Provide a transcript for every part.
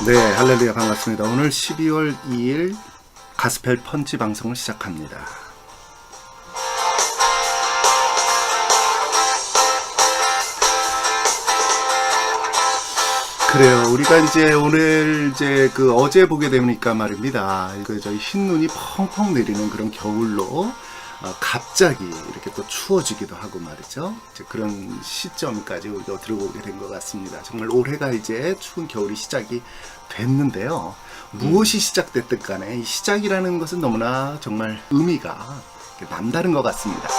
네, 할렐루야 반갑습니다. 오늘 12월 2일 가스펠 펀치 방송을 시작합니다. 그래요. 우리가 이제 오늘 어제 보게 되니까 말입니다. 저희 흰 눈이 펑펑 내리는 그런 겨울로 갑자기 이렇게 또 추워지기도 하고 말이죠. 이제 그런 시점까지 우리가 들어오게 된 것 같습니다. 정말 올해가 이제 추운 겨울이 시작이 됐는데요. 무엇이 시작됐든 간에 이 시작이라는 것은 너무나 정말 의미가 남다른 것 같습니다.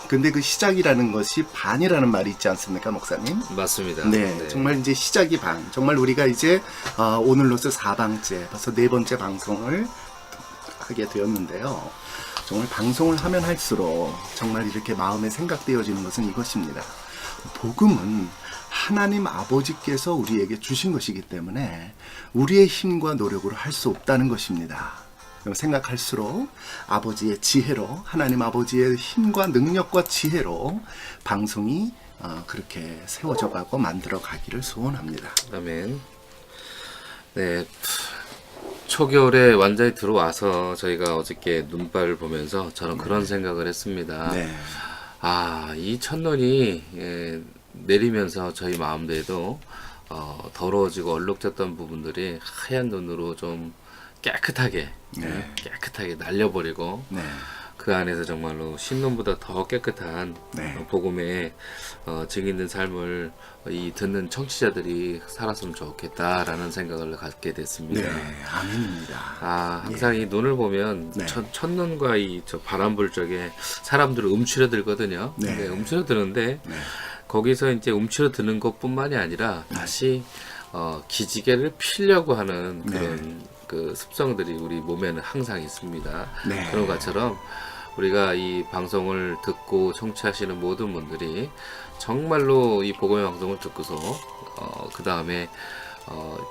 근데 그 시작이라는 것이 반이라는 말이 있지 않습니까, 목사님? 맞습니다. 네, 정말 이제 시작이 반. 정말 우리가 이제 오늘로서 4방째, 벌써 4번째 방송을 하게 되었는데요. 정말 방송을 하면 할수록 정말 이렇게 마음에 생각되어지는 것은 이것입니다. 복음은 하나님 아버지께서 우리에게 주신 것이기 때문에 우리의 힘과 노력으로 할 수 없다는 것입니다. 생각할수록 아버지의 지혜로, 하나님 아버지의 힘과 능력과 지혜로 방송이 그렇게 세워져 가고 만들어 가기를 소원합니다. 아멘. 네, 초겨울에 완전히 들어와서 저희가 어저께 눈발을 보면서 저는 그런 생각을 했습니다. 네. 이 첫눈이 내리면서 저희 마음대에도 더러워지고 얼룩졌던 부분들이 하얀 눈으로 좀 깨끗하게 날려버리고 네. 그 안에서 정말로 신눈보다 더 깨끗한 복음의 증인된 삶을 이 듣는 청취자들이 살았으면 좋겠다라는 생각을 갖게 됐습니다. 네, 아멘입니다. 항상 이 눈을 보면 첫눈과 이 저 바람 불 적에 사람들은 움츠러들거든요. 네. 움츠러드는데 거기서 이제 움츠러드는 것뿐만이 아니라 다시 기지개를 피려고 하는 그런 그 습성들이 우리 몸에는 항상 있습니다. 그런 것처럼 우리가 이 방송을 듣고 청취하시는 모든 분들이 정말로 이 복음의 방송을 듣고서 그 다음에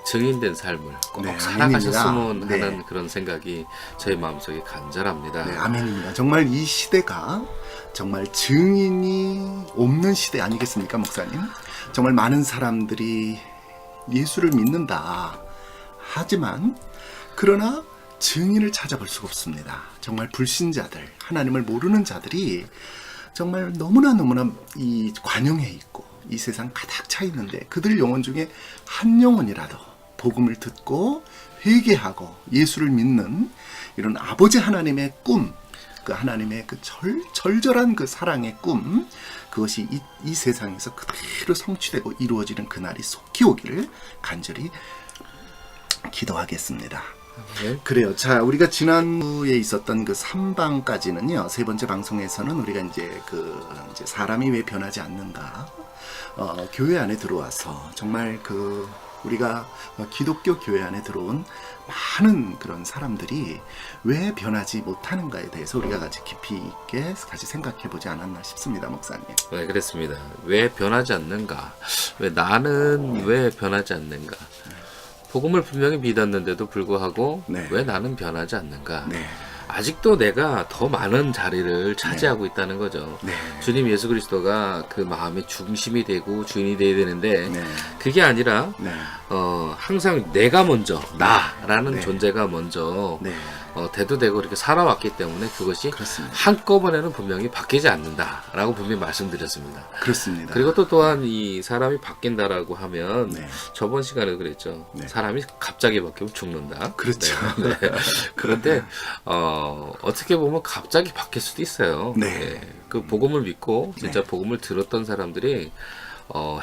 증인된 삶을 꼭 살아가셨으면 하는 그런 생각이 저희 마음속에 간절합니다. 네, 아멘입니다. 정말 이 시대가 정말 증인이 없는 시대 아니겠습니까, 목사님? 정말 많은 사람들이 예수를 믿는다. 하지만 그러나 증인을 찾아볼 수가 없습니다. 정말 불신자들, 하나님을 모르는 자들이 정말 너무나 이 관용에 있고 이 세상 가득 차 있는데 그들 영혼 중에 한 영혼이라도 복음을 듣고 회개하고 예수를 믿는 이런 아버지 하나님의 꿈, 그 하나님의 그 절절한 그 사랑의 꿈, 그것이 이 세상에서 그대로 성취되고 이루어지는 그날이 속히 오기를 간절히 기도하겠습니다. 그래요. 자, 우리가 지난주에 있었던 그 3방까지는요, 3번째 방송에서는 우리가 이제 이제 사람이 왜 변하지 않는가, 교회 안에 들어와서 정말 우리가 기독교 교회 안에 들어온 많은 그런 사람들이 왜 변하지 못하는가에 대해서 우리가 같이 깊이 있게 같이 생각해 보지 않았나 싶습니다, 목사님. 네, 그렇습니다. 왜 변하지 않는가? 나는 왜 변하지 않는가? 복음을 분명히 믿었는데도 불구하고 왜 나는 변하지 않는가? 아직도 내가 더 많은 자리를 차지하고 있다는 거죠. 주님 예수 그리스도가 그 마음의 중심이 되고 주인이 되어야 되는데 그게 아니라 항상 내가 먼저, 나라는 존재가 먼저 대두되고 이렇게 살아왔기 때문에 그것이 한꺼번에는 분명히 바뀌지 않는다라고 분명히 말씀드렸습니다. 그렇습니다. 그리고 또한 이 사람이 바뀐다라고 하면 저번 시간에 그랬죠. 사람이 갑자기 바뀌면 죽는다. 그렇죠. 그런데 어떻게 보면 갑자기 바뀔 수도 있어요. 그 복음을 믿고 진짜 복음을 들었던 사람들이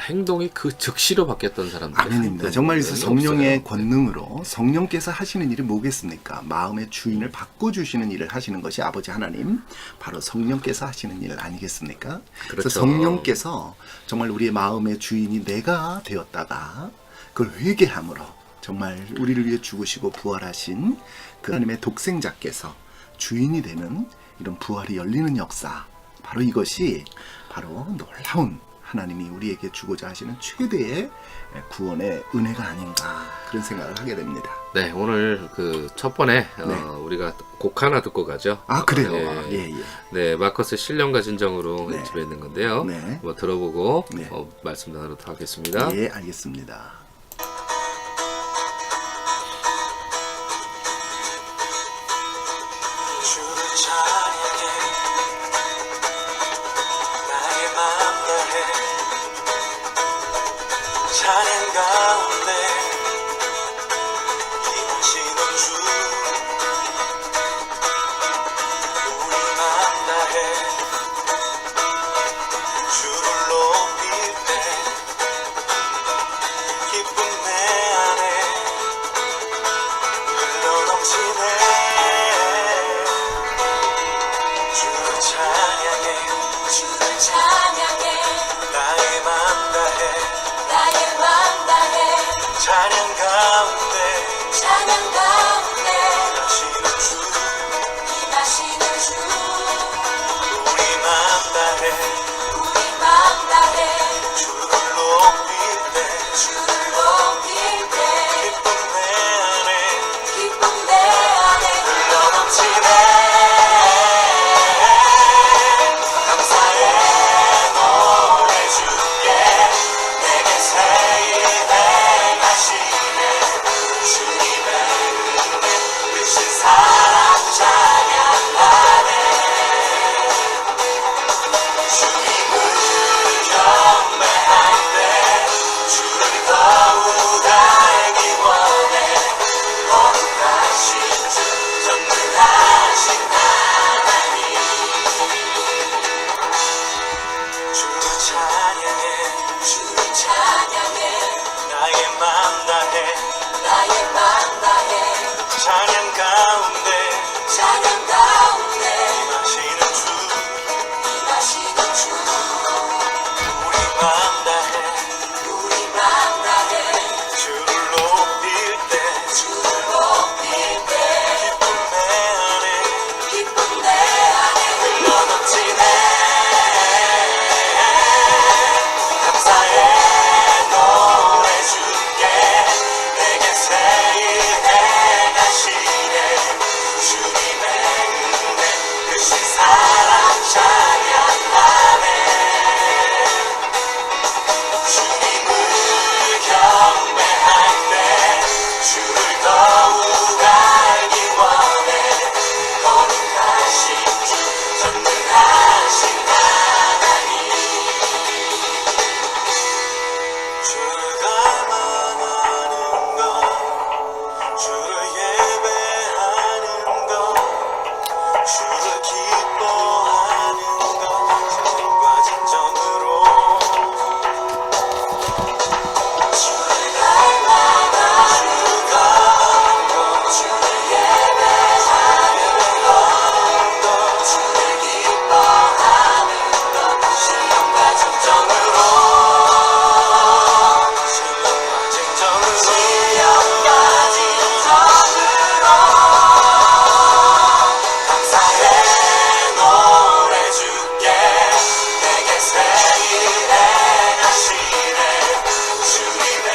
행동이 그 즉시로 바뀌었던 사람들. 아멘입니다. 정말 성령의 권능으로 성령께서 하시는 일이 뭐겠습니까? 마음의 주인을 바꿔주시는 일을 하시는 것이 아버지 하나님, 바로 성령께서 하시는 일 아니겠습니까? 그래서 성령께서 정말 우리의 마음의 주인이 내가 되었다가 그걸 회개함으로 정말 우리를 위해 죽으시고 부활하신 그 하나님의 독생자께서 주인이 되는 이런 부활이 열리는 역사, 바로 이것이 바로 놀라운 하나님이 우리에게 주고자 하시는 최대의 구원의 은혜가 아닌가 그런 생각을 하게 됩니다. 네, 오늘 그 첫 번에 우리가 곡 하나 듣고 가죠. 아, 그래요? 네, 예. 네, 마커스의 신령과 진정으로 네. 집에 있는 건데요. 네. 뭐 들어보고 네. 말씀 나누도록 하겠습니다. 예, 알겠습니다. 주를 찬양해 나의 맘 다해 찬양 가운데 임하시는 주 우리 맘 다해 주를 높일 때 기쁨 내 안에 흘러넘치네 주를 찬양해 주를 찬양해 나의 맘 다해 나의 맘 다해 찬양 가운데 찬양 가운데 임하시는 주 임하시는 주 우리 맘 다해 우리 맘 다해 주를 높일 때 주를 높일 때 기쁨 내 안에 기쁨 내 안에 흘러넘치네 감사의 노래 주께 내게 새 일 행하시네 주님의 은혜 크신 사랑 찬양하네 주님을 경배할 때 주를 더욱 알기 원해 거룩하신 주 전능하신 하나님 주를 찬양해 주를 찬양해 나의 맘 다해 나의 맘 다해 찬양 가운데 찬양 가운데 임하시는 주 임하시는 주 우리 맘 다해 우리 맘 다해 주를 높일 때 주를 높일 때 기쁨 내 안에 기쁨 내 안에 흘러넘치네 감사의 노래 주께 내게 새 일 행하시네 주님의 은혜 크신 사랑 찬양하네 주님을 경배할 때 주를 더욱 알기 원해 거룩하신 주 전능하신 하나님 주를 갈망하는 것 주를 예배하는 것 주를 기뻐하는 것 진정과 진정으로 주를 갈망하는 것 주를 예배하는 것 주를 기뻐하는 것 신령과 진정으로 신령과 진정으로 신령과 진정으로 감사의 노래 주께 내게 새 일 행하시네 주님의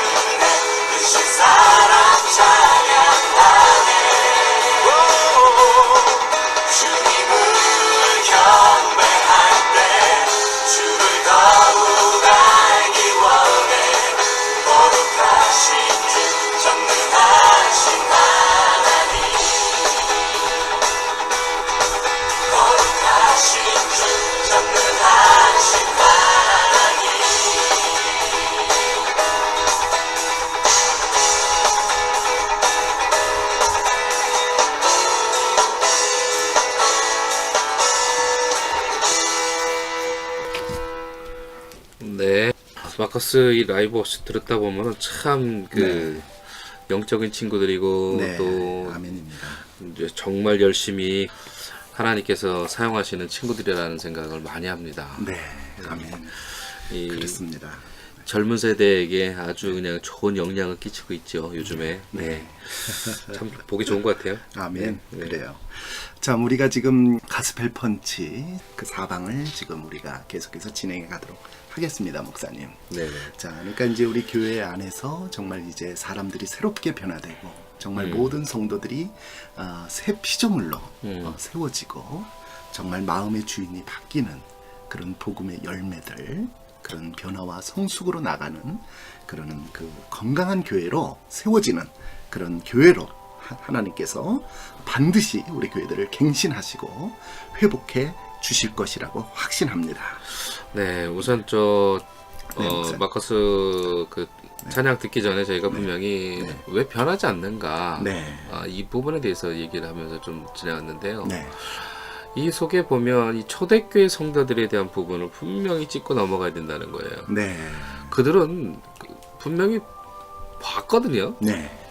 은혜 크신 사랑 찬양하네 주님을 경배할 때 주를 더욱 알기 원해 거룩하신 주 전능하신 하나님 거룩하신 주 전능하신 하나님 네, 마커스 이 라이브 없이 들었다 보면은 참 그 영적인 친구들이고 네, 또 아멘입니다. 이제 정말 열심히 하나님께서 사용하시는 친구들이라는 생각을 많이 합니다. 네, 아멘. 이 그렇습니다. 젊은 세대에게 아주 그냥 좋은 영향을 끼치고 있죠, 요즘에. 네. 참 보기 좋은 것 같아요. 아멘. 네. 그래요. 자, 우리가 지금 가스펠 펀치 그 4방을 지금 우리가 계속해서 진행해 가도록 하겠습니다, 목사님. 네. 자, 그러니까 이제 우리 교회 안에서 정말 이제 사람들이 새롭게 변화되고 정말 모든 성도들이 새 피조물로 세워지고 정말 마음의 주인이 바뀌는 그런 복음의 열매들, 그런 변화와 성숙으로 나가는 그런 그 건강한 교회로 세워지는 그런 교회로 하나님께서 반드시 우리 교회들을 갱신하시고 회복해 주실 것이라고 확신합니다. 네, 우선 목사님. 마커스 그 찬양 듣기 전에 저희가 분명히 왜 변하지 않는가 이 부분에 대해서 얘기를 하면서 좀 지나갔는데요. 이 속에 보면 이 초대교회 성도들에 대한 부분을 분명히 짚고 넘어가야 된다는 거예요. 그들은 분명히 봤거든요.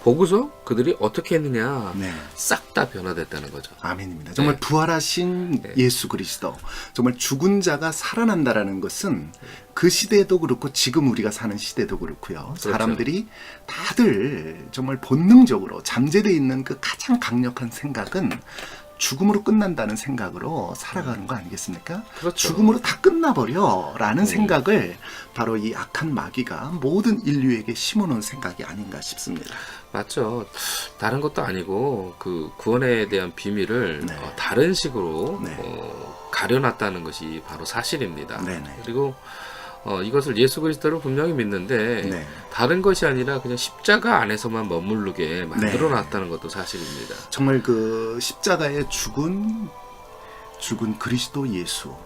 보고서 그들이 어떻게 했느냐 싹 다 변화됐다는 거죠. 아멘입니다. 정말 부활하신 예수 그리스도, 정말 죽은 자가 살아난다라는 것은 그 시대도 그렇고 지금 우리가 사는 시대도 그렇고요. 사람들이 다들 정말 본능적으로 잠재되어 있는 그 가장 강력한 생각은 죽음으로 끝난다는 생각으로 살아가는 거 아니겠습니까? 죽음으로 다 끝나버려 라는 생각을 바로 이 악한 마귀가 모든 인류에게 심어놓은 생각이 아닌가 싶습니다. 맞죠. 다른 것도 아니고 그 구원에 대한 비밀을 다른 식으로 가려놨다는 것이 바로 사실입니다. 그리고 이것을 예수 그리스도를 분명히 믿는데 다른 것이 아니라 그냥 십자가 안에서만 머무르게 만들어 놨다는 것도 사실입니다. 정말 그 십자가에 죽은 그리스도 예수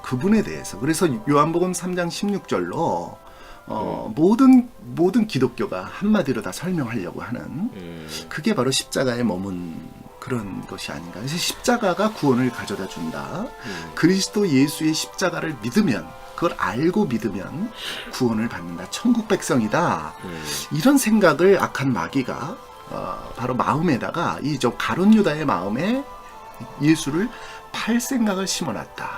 그분에 대해서, 그래서 요한복음 3장 16절로 모든 기독교가 한마디로 다 설명하려고 하는 그게 바로 십자가에 머문 그런 것이 아닌가. 그래서 십자가가 구원을 가져다 준다. 그리스도 예수의 십자가를 믿으면, 그걸 알고 믿으면 구원을 받는다. 천국 백성이다. 이런 생각을 악한 마귀가 바로 마음에다가 이 좀 가룟 유다의 마음에 예수를 팔 생각을 심어놨다.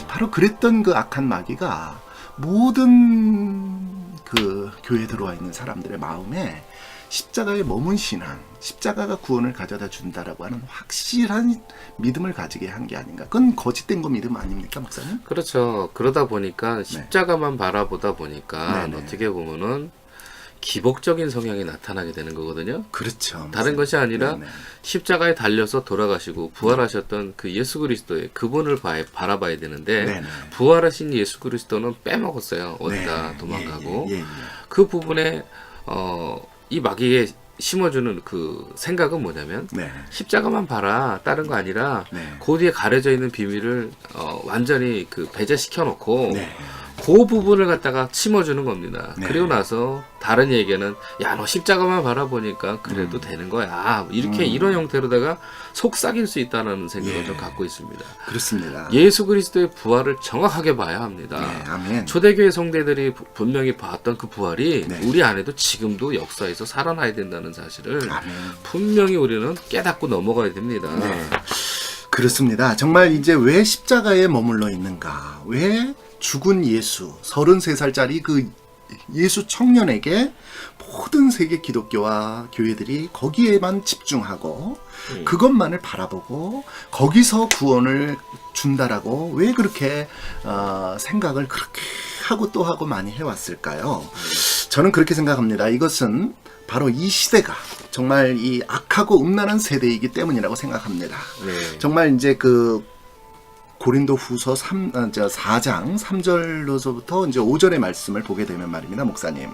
바로 그랬던 그 악한 마귀가 모든 그 교회에 들어와 있는 사람들의 마음에 십자가에 머문 신앙, 십자가가 구원을 가져다 준다라고 하는 확실한 믿음을 가지게 한 게 아닌가. 그건 거짓된 거 믿음 아닙니까, 목사님? 그렇죠. 그러다 보니까 십자가만 바라보다 보니까 어떻게 보면은 기복적인 성향이 나타나게 되는 거거든요. 그렇죠. 다른 것이 아니라 십자가에 달려서 돌아가시고 부활하셨던 그 예수 그리스도의 그분을 바라봐야 되는데 부활하신 예수 그리스도는 빼먹었어요. 어디다 도망가고 그 부분에 이 마귀에 심어주는 그 생각은 뭐냐면 십자가만 봐라, 다른 거 아니라 그 뒤에 가려져 있는 비밀을 완전히 그 배제시켜 놓고 그 부분을 갖다가 심어주는 겁니다. 그리고 나서 다른 얘기는 야, 너 십자가만 바라보니까 그래도 되는 거야. 이렇게 이런 형태로다가 속삭일 수 있다는 생각을 좀 갖고 있습니다. 그렇습니다. 예수 그리스도의 부활을 정확하게 봐야 합니다. 아멘. 초대교회 성대들이 분명히 봤던 그 부활이 우리 안에도 지금도 역사에서 살아나야 된다는 사실을 분명히 우리는 깨닫고 넘어가야 됩니다. 그렇습니다. 정말 이제 왜 십자가에 머물러 있는가? 왜 죽은 예수, 33살짜리 그 예수 청년에게 모든 세계 기독교와 교회들이 거기에만 집중하고 그것만을 바라보고 거기서 구원을 준다라고 왜 그렇게 생각을 그렇게 하고 또 하고 많이 해왔을까요? 저는 그렇게 생각합니다. 이것은 바로 이 시대가 정말 이 악하고 음란한 세대이기 때문이라고 생각합니다. 정말 이제 그 고린도 후서 4장 3절로서부터 이제 5절의 말씀을 보게 되면 말입니다, 목사님.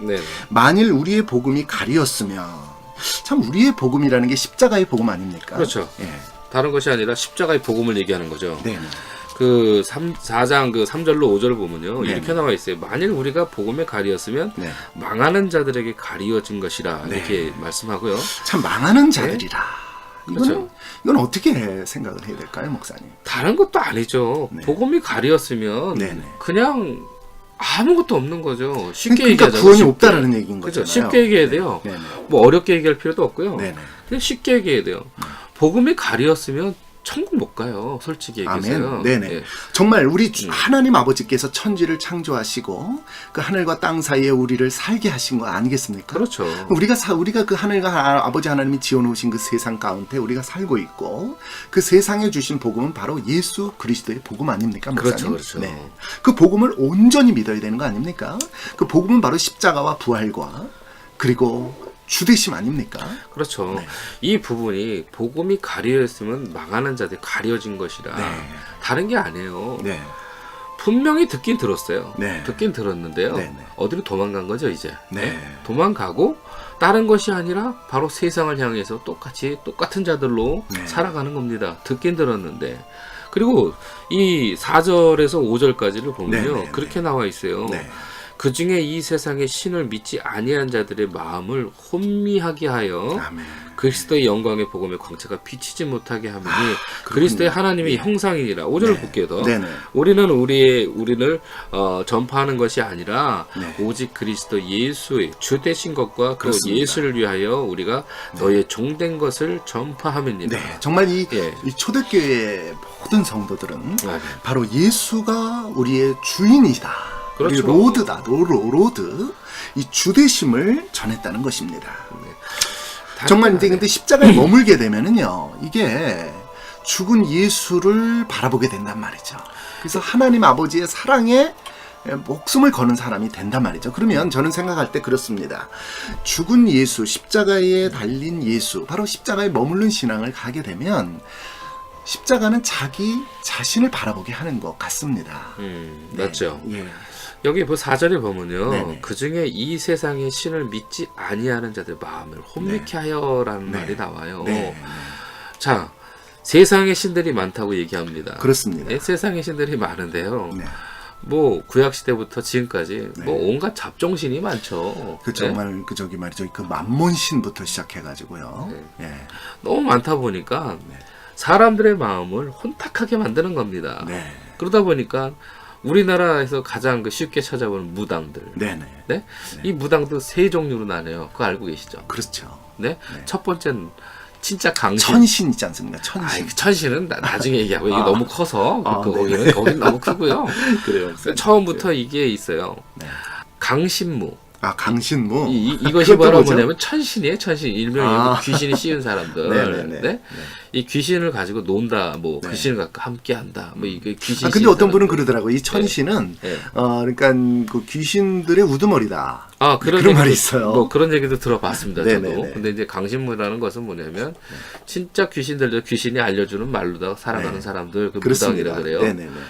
만일 우리의 복음이 가리었으면, 참 우리의 복음이라는 게 십자가의 복음 아닙니까? 그렇죠. 다른 것이 아니라 십자가의 복음을 얘기하는 거죠. 네. 그 4장 그 3절로 5절을 보면요. 이렇게 나와 있어요. 만일 우리가 복음에 가리었으면 망하는 자들에게 가리어진 것이라 이렇게 말씀하고요. 참 망하는 자들이라. 이건 어떻게 생각을 해야 될까요, 목사님? 다른 것도 아니죠. 복음이 가리었으면 그냥 아무것도 없는 거죠. 쉽게 얘기하자면 구원이 없다라는 얘기인 거잖아요. 쉽게 얘기해야 돼요. 뭐 어렵게 얘기할 필요도 없고요. 그냥 쉽게 얘기해야 돼요. 복음이 가리었으면 천국 못 가요. 솔직히 얘기해서요. 아멘. 네네. 예. 정말 우리 하나님 아버지께서 천지를 창조하시고 그 하늘과 땅 사이에 우리를 살게 하신 거 아니겠습니까? 그렇죠. 우리가 그 하늘과 아버지 하나님이 지어놓으신 그 세상 가운데 우리가 살고 있고 그 세상에 주신 복음은 바로 예수 그리스도의 복음 아닙니까, 목사님? 그렇죠. 네. 그 복음을 온전히 믿어야 되는 거 아닙니까? 그 복음은 바로 십자가와 부활과 그리고 주되심 아닙니까? 그렇죠. 네. 이 부분이 복음이 가려졌으면 망하는 자들이 가려진 것이라 네. 다른 게 아니에요. 네. 분명히 듣긴 들었어요. 네. 듣긴 들었는데요. 네, 네. 어디로 도망간 거죠, 이제. 네. 도망가고 다른 것이 아니라 바로 세상을 향해서 똑같은 자들로 네. 살아가는 겁니다. 듣긴 들었는데. 그리고 이 4절에서 5절까지를 보면요. 네, 네, 그렇게 나와 있어요. 네. 그 중에 이 세상의 신을 믿지 아니한 자들의 마음을 혼미하게 하여 아멘. 그리스도의 영광의 복음의 광채가 비치지 못하게 하니 그리스도의 하나님의 형상이니라. 5절을 볼게요. 더. 네네. 우리는 우리를 전파하는 것이 아니라 네. 오직 그리스도 예수의 주 되신 것과 또 그렇습니다. 예수를 위하여 우리가 너의 종된 것을 전파함이니라. 네, 정말 이 예. 초대교회의 모든 성도들은 아, 네. 바로 예수가 우리의 주인이다. 그렇죠. 우리 로드다, 로드. 이 주대심을 전했다는 것입니다. 정말 이제 근데 십자가에 머물게 되면은요, 이게 죽은 예수를 바라보게 된단 말이죠. 그래서 하나님 아버지의 사랑에 목숨을 거는 사람이 된단 말이죠. 그러면 저는 생각할 때 그렇습니다. 죽은 예수, 십자가에 달린 예수, 바로 십자가에 머무른 신앙을 가게 되면 십자가는 자기 자신을 바라보게 하는 것 같습니다. 맞죠. 예. 여기 뭐 4절에 보면요. 네네. 그 중에 이 세상의 신을 믿지 아니하는 자들 마음을 혼미케 하여라는 네. 말이 나와요. 네. 자, 세상의 신들이 많다고 얘기합니다. 그렇습니다. 네, 세상의 신들이 많은데요. 네. 뭐 구약 시대부터 지금까지 네. 뭐 온갖 잡종신이 많죠. 그 네? 정말 그 저기 말이죠. 그 만몬신부터 시작해가지고요. 네. 예. 너무 많다 보니까 네. 사람들의 마음을 혼탁하게 만드는 겁니다. 네. 그러다 보니까 우리나라에서 가장 그 쉽게 찾아보는 무당들. 네네. 네? 이 무당도 세 종류로 나뉘어요. 그거 알고 계시죠? 그렇죠. 네? 네. 첫 번째는 진짜 강신. 천신 있지 않습니까? 천신. 아이, 천신은 나중에 얘기하고 이게 아. 너무 커서 아, 거기는 너무 크고요. 그래요. 처음부터 이게 있어요. 네. 강신무. 아, 강신무. 이것이 그것도 바로 뭐죠? 뭐냐면 천신이에요. 천신. 일명이 아. 귀신이 씌운 사람들. 네네네. 네? 이 귀신을 가지고 논다. 뭐 네. 귀신을 갖고 함께한다. 뭐 이게 귀신. 아, 근데 씌운 어떤 분은 사람들. 그러더라고요. 이 천신은 네. 그러니까 그 귀신들의 우두머리다. 아, 그런 얘기도, 말이 있어요. 뭐 그런 얘기도 들어봤습니다. 네네네. 저도. 근데 이제 강신무라는 것은 뭐냐면 진짜 귀신들도 귀신이 알려주는 말로다가 살아가는 네. 사람들 그 그렇습니다. 무당이라 그래요. 네네네.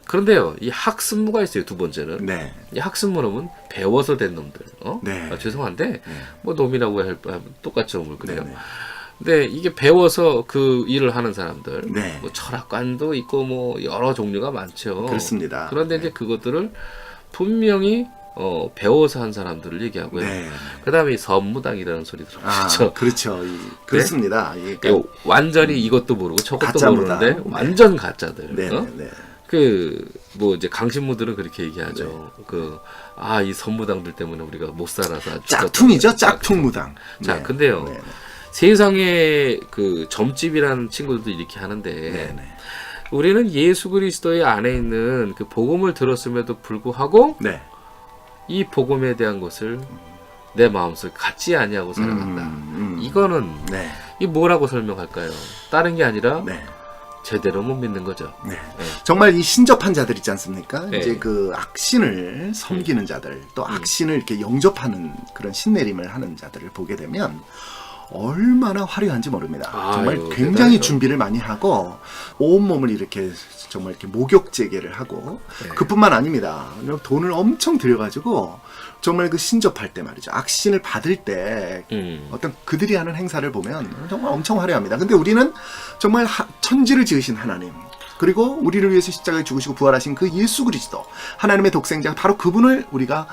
그런데요, 이 학습무가 있어요. 두 번째는. 네. 이 학습무는 배워서 된 놈들. 네. 죄송한데 뭐 놈이라고 할 똑같죠, 뭘 그래요. 네네. 근데 이게 배워서 그 일을 하는 사람들, 네. 뭐 철학관도 있고 뭐 여러 종류가 많죠. 그렇습니다. 그런데 이제 그것들을 분명히 배워서 한 사람들을 얘기하고요. 네. 그다음에 이 선무당이라는 소리 아, 들어보셨죠? 그렇죠. 그렇습니다. 그러니까 이거 완전히 이것도 모르고 저것도 가짜 모르는데 무당. 완전 가짜들. 네네네. 뭐 이제 강신무들은 그렇게 얘기하죠. 이 선무당들 때문에 우리가 못 살아서 죽었다. 짝퉁이죠. 짝퉁무당. 자, 네. 근데요. 네. 세상에 그 점집이라는 친구들도 이렇게 하는데 네네. 우리는 예수 그리스도의 안에 있는 그 복음을 들었음에도 불구하고 네. 이 복음에 대한 것을 내 마음속에 갖지 아니하고 살아간다. 이거는 네. 이 뭐라고 설명할까요? 다른 게 아니라 네. 제대로 못 믿는 거죠. 네. 정말 이 신접한 자들 있지 않습니까? 네. 이제 그 악신을 섬기는 자들, 또 악신을 이렇게 영접하는 그런 신내림을 하는 자들을 보게 되면 얼마나 화려한지 모릅니다. 정말 아유, 굉장히 대단하죠. 준비를 많이 하고 온몸을 이렇게 정말 이렇게 목욕제계를 하고 네. 그뿐만 아닙니다. 돈을 엄청 들여가지고 정말 그 신접할 때 말이죠. 악신을 받을 때 어떤 그들이 하는 행사를 보면 정말 엄청 화려합니다. 근데 우리는 정말 천지를 지으신 하나님, 그리고 우리를 위해서 십자가에 죽으시고 부활하신 그 예수 그리스도, 하나님의 독생자, 바로 그분을 우리가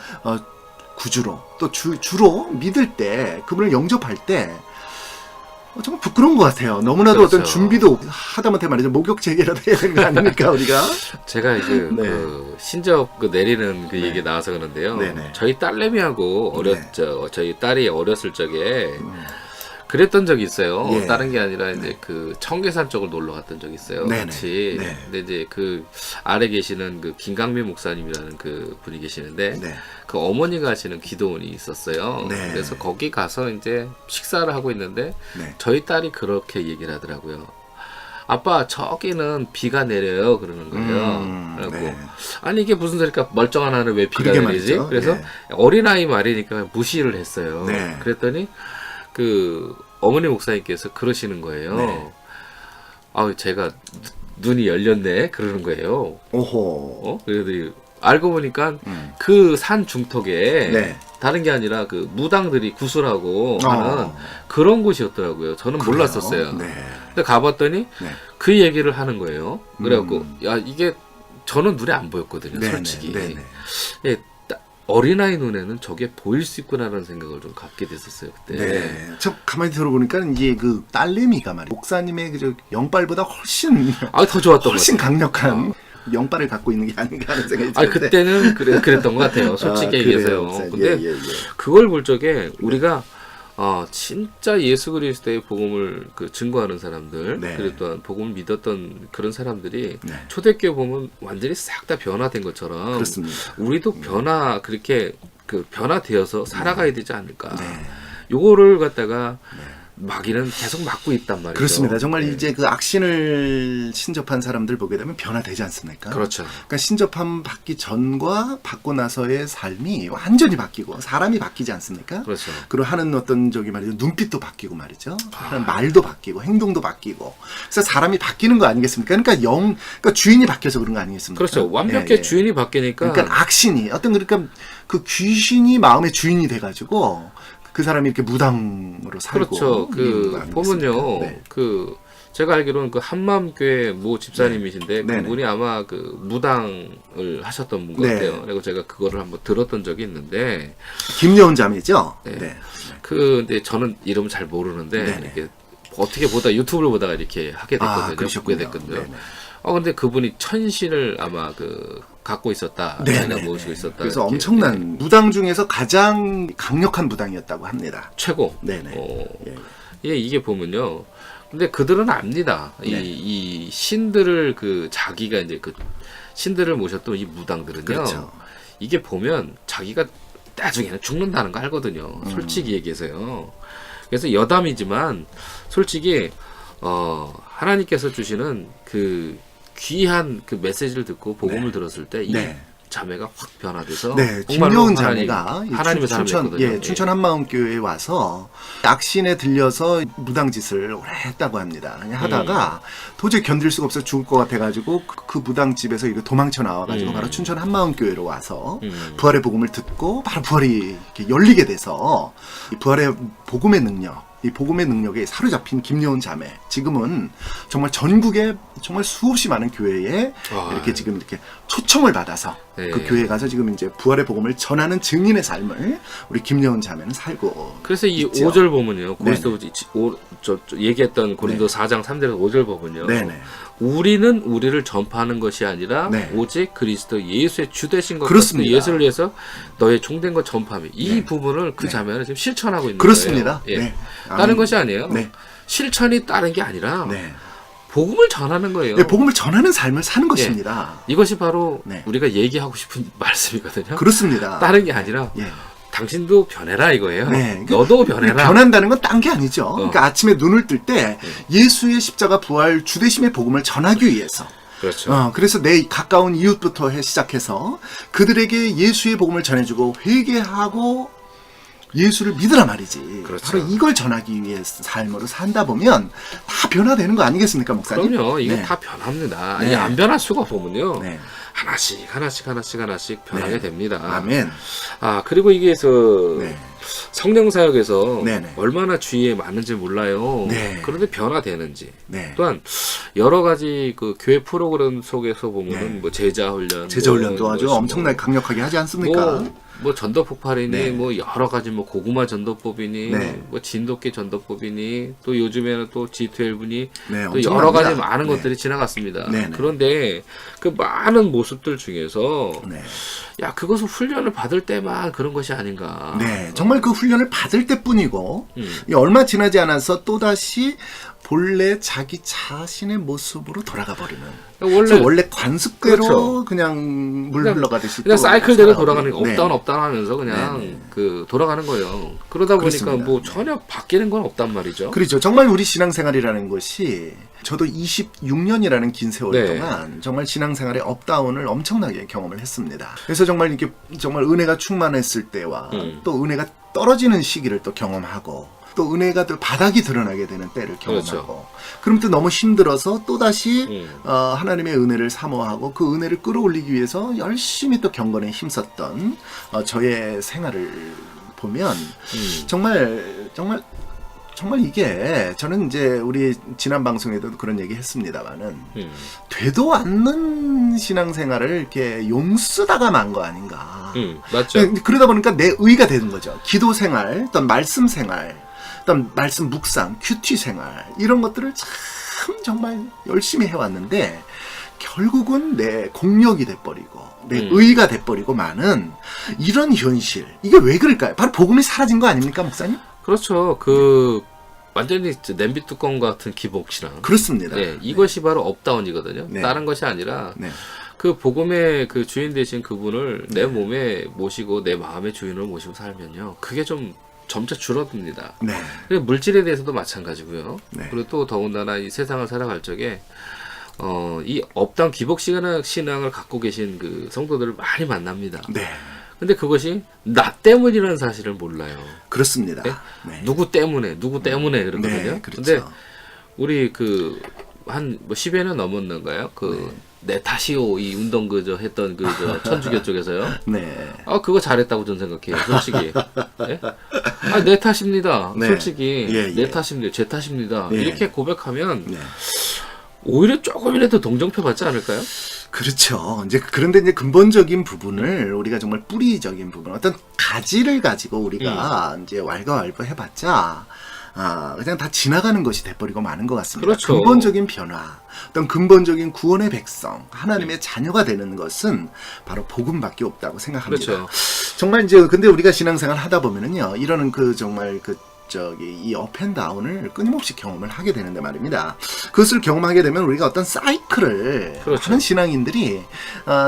구주로 또 주로 믿을 때, 그분을 영접할 때 정말 부끄러운 것 같아요. 너무나도 그렇죠. 어떤 준비도 하다못해 말이죠. 목욕 제계라도 해야 되는 거 아닙니까, 우리가? 제가 이제 네. 그 신접 내리는 그 얘기 나와서 그런데요. 네네. 저희 딸내미하고 저희 딸이 어렸을 적에 그랬던 적이 있어요. 예. 다른 게 아니라 이제 그 청계산 쪽을 놀러 갔던 적이 있어요. 네네. 같이. 네. 근데 이제 그 아래 계시는 그 김강민 목사님이라는 그 분이 계시는데 네. 그 어머니가 하시는 기도원이 있었어요. 네. 그래서 거기 가서 이제 식사를 하고 있는데 네. 저희 딸이 그렇게 얘기를 하더라고요. 아빠 저기는 비가 내려요 그러는 거예요. 그래갖고 네. 아니 이게 무슨 소리까 멀쩡한 하늘 왜 비가 그러게 내리지? 말이죠. 그래서 예. 어린아이 말이니까 무시를 했어요. 네. 그랬더니 그 어머니 목사님께서 그러시는 거예요. 네. 아 제가 눈이 열렸네 그러는 거예요. 오호. 그래도 알고 보니까 그 산 중턱에 네. 다른 게 아니라 그 무당들이 구슬하고 하는 어. 그런 곳이었더라고요. 저는 그래요? 몰랐었어요. 네. 근데 가봤더니 네. 그 얘기를 하는 거예요. 그래갖고 야 이게 저는 눈에 안 보였거든요. 네네. 솔직히. 네네. 예, 어린아이 눈에는 저게 보일 수 있구나라는 생각을 좀 갖게 됐었어요 그때. 네. 저 가만히 들어보니까 이제 그 딸내미가 말이에요. 목사님의 그저 영빨보다 훨씬 더 좋았던 훨씬 것 같아요. 강력한 영빨을 갖고 있는 게 아닌가 하는 생각이 아 드는데. 그때는 그랬던 것 같아요. 솔직히 얘기해서요. 그래요. 근데 예. 그걸 볼 적에 우리가 진짜 예수 그리스도의 복음을 그 증거하는 사람들, 네. 그리고 또한 복음을 믿었던 그런 사람들이 네. 초대교회 보면 완전히 싹 다 변화된 것처럼 그렇습니다. 우리도 그렇게 그 변화되어서 살아가야 되지 않을까. 네. 요거를 갖다가 마귀는 계속 막고 있단 말이죠. 그렇습니다. 정말 네. 이제 그 악신을 신접한 사람들 보게 되면 변화되지 않습니까? 그렇죠. 그러니까 신접함 받기 전과 받고 나서의 삶이 완전히 바뀌고 사람이 바뀌지 않습니까? 그렇죠. 그리고 하는 어떤 저기 말이죠 눈빛도 바뀌고 말이죠. 하는 말도 바뀌고 행동도 바뀌고. 그래서 사람이 바뀌는 거 아니겠습니까? 그러니까 주인이 바뀌어서 그런 거 아니겠습니까? 그렇죠. 완벽히 예, 예. 주인이 바뀌니까. 그러니까 악신이 그러니까 그 귀신이 마음의 주인이 돼가지고 그 사람이 이렇게 무당으로 살고. 그렇죠. 이런 거 아니겠습니까? 보면요. 네. 제가 알기로는 그 한마음교회 모 집사님이신데 네. 그분이 아마 그 무당을 하셨던 분 네. 같아요. 그리고 제가 그거를 한번 들었던 적이 있는데 김여운 자매죠. 네. 근데 저는 이름을 잘 모르는데 네네. 이렇게 어떻게 보다 유튜브를 보다가 이렇게 하게 됐거든요. 그러셨군요. 보게 됐거든요. 네네. 근데 그분이 천신을 아마 갖고 있었다. 네네. 자기가 모시고 있었다. 그래서 이렇게. 엄청난 무당 중에서 가장 강력한 무당이었다고 합니다. 최고. 네네. 이게 보면요. 근데 그들은 압니다. 네. 이 신들을 자기가 이제 그 신들을 모셨던 이 무당들은요. 그렇죠. 이게 보면 자기가 나중에는 죽는다는 거 알거든요. 솔직히 얘기해서요. 그래서 여담이지만 솔직히 하나님께서 주시는 그 귀한 그 메시지를 듣고 복음을 들었을 때 이 네. 자매가 확 변화돼서 네, 정말로 김여운 자매가 이 하나님의 사람이었거든요. 춘천 한마음교회에 와서 악신에 들려서 무당짓을 오래 했다고 합니다. 그냥 하다가 도저히 견딜 수가 없어 죽을 것 같아가지고 그 무당집에서 이거 도망쳐 나와가지고 바로 춘천 한마음교회로 와서 부활의 복음을 듣고 바로 부활이 이렇게 열리게 돼서 이 부활의 복음의 능력, 이 복음의 능력에 사로잡힌 김여운 자매, 지금은 정말 전국에 정말 수없이 많은 교회에 이렇게 지금 이렇게 초청을 받아서 네. 그 교회에 가서 지금 이제 부활의 복음을 전하는 증인의 삶을 우리 김여운 자매는 살고. 그래서 이 있죠. 5절 보면요. 고린도 얘기했던 고린도 4장 3절에서 5절 보면요. 네네. 우리는 우리를 전파하는 것이 아니라 네. 오직 그리스도 예수의 주되신 것 그렇습니다. 같은 예수를 위해서 너의 종된 것 전파함이 이 네. 부분을 그 네. 자매는 지금 실천하고 있는 그렇습니다. 거예요. 예. 네. 다른 아멘. 것이 아니에요. 네. 실천이 다른 게 아니라 네. 복음을 전하는 거예요. 네, 복음을 전하는 삶을 사는 것입니다. 이것이 바로 네. 우리가 얘기하고 싶은 말씀이거든요. 그렇습니다. 다른 게 아니라 예. 당신도 변해라 이거예요. 네. 너도 변해라. 변한다는 건 딴 게 아니죠. 그러니까 아침에 눈을 뜰 때 예수의 십자가 부활 주되심의 복음을 전하기 위해서. 그렇죠. 그래서 내 가까운 이웃부터 시작해서 그들에게 예수의 복음을 전해주고 회개하고 예수를 믿으라 말이지. 그렇죠. 바로 이걸 전하기 위해 삶으로 산다 보면 다 변화되는 거 아니겠습니까, 목사님? 그럼요. 이게 네. 다 변합니다. 네. 이게 안 변할 수가 보면요. 네. 하나씩 변하게 네. 됩니다. 아멘. 그리고 이게 네. 성령 사역에서 네네. 얼마나 주의에 맞는지 몰라요. 네. 그런데 변화되는지. 네. 또한 여러 가지 그 교회 프로그램 속에서 보면은 네. 뭐 제자 훈련, 제자 훈련도 아주 뭐 엄청나게 강력하게 하지 않습니까? 뭐 전도 폭발이니 네. 뭐 여러 가지 뭐 고구마 전도법이니 네. 뭐 진돗개 전도법이니 또 요즘에는 또 G12니 네, 또 여러 가지 엄청납니다. 많은 네. 것들이 지나갔습니다. 네, 네. 그런데 그 많은 모습들 중에서 네. 야, 그것은 훈련을 받을 때만 그런 것이 아닌가. 네, 정말 그 훈련을 받을 때뿐이고 얼마 지나지 않아서 또다시 본래 자기 자신의 모습으로 돌아가 버리는. 원래 관습대로 그렇죠. 그냥 물 흘러가듯이 그냥 또 사이클대로 살아오고. 돌아가는 거 네. 업다운 하면서 그냥 네, 네. 그 돌아가는 거예요. 그러다 보니까 그렇습니다. 뭐 전혀 바뀌는 건 없단 말이죠. 그렇죠. 정말 우리 신앙생활이라는 것이 저도 26년이라는 긴 세월 네. 동안 정말 신앙생활의 업다운을 엄청나게 경험을 했습니다. 그래서 정말 이렇게 정말 은혜가 충만했을 때와 또 은혜가 떨어지는 시기를 또 경험하고 또 은혜가 또 바닥이 드러나게 되는 때를 경험하고 그렇죠. 그럼 또 너무 힘들어서 또다시 하나님의 은혜를 사모하고 그 은혜를 끌어올리기 위해서 열심히 또 경건에 힘썼던 저의 생활을 보면 정말 이게 저는 이제 우리 지난 방송에도 그런 얘기 했습니다만은 되도 않는 신앙생활을 이렇게 용쓰다가 만 거 아닌가. 맞죠. 그러다 보니까 내 의가 되는 거죠. 기도 생활, 어떤 말씀 생활, 어떤 말씀 묵상, 큐티 생활 이런 것들을 참 정말 열심히 해왔는데 결국은 내 공력이 돼버리고 내 의가 돼버리고 많은 이런 현실. 이게 왜 그럴까요? 바로 복음이 사라진 거 아닙니까, 목사님? 그렇죠. 그 완전히 냄비 뚜껑 같은 기복신앙. 그렇습니다. 네, 이것이 바로 업다운이거든요. 네. 다른 것이 아니라 네. 그 복음의 그 주인 되신 그분을 내 몸에 모시고 내 마음의 주인으로 모시고 살면요, 그게 좀 점차 줄어듭니다. 네. 그리고 물질에 대해서도 마찬가지고요. 네. 그리고 또 더군다나 이 세상을 살아갈 적에 이 업다운 기복신앙을 갖고 계신 그 성도들을 많이 만납니다. 네. 근데 그것이 나 때문이라는 사실을 몰라요. 그렇습니다. 네? 네. 누구 때문에 그러거든요. 네, 그렇죠. 근데 우리 그 한 뭐 10회는 넘었는가요? 그 내 탓이오 이 운동 그저 했던 그저 천주교 쪽에서요. 네. 아 그거 잘했다고 저는 생각해요. 솔직히. 네? 아 내 탓입니다. 네. 솔직히 예, 내 예. 탓입니다. 제 탓입니다. 예. 이렇게 고백하면 네. 오히려 조금이라도 동정표 받지 않을까요? 그렇죠. 이제 그런데 이제 근본적인 부분을 우리가 정말 뿌리적인 부분, 어떤 가지를 가지고 우리가 이제 왈가왈부 해봤자 그냥 다 지나가는 것이 돼버리고 마는 것 같습니다. 그렇죠. 근본적인 변화, 어떤 근본적인 구원의 백성, 하나님의 자녀가 되는 것은 바로 복음밖에 없다고 생각합니다. 그렇죠. 정말 이제 근데 우리가 신앙생활 하다 보면은요, 이러는 그 정말 이 업앤다운을 끊임없이 경험을 하게 되는데 말입니다. 그것을 경험하게 되면 우리가 어떤 사이클을 그렇죠. 하는 신앙인들이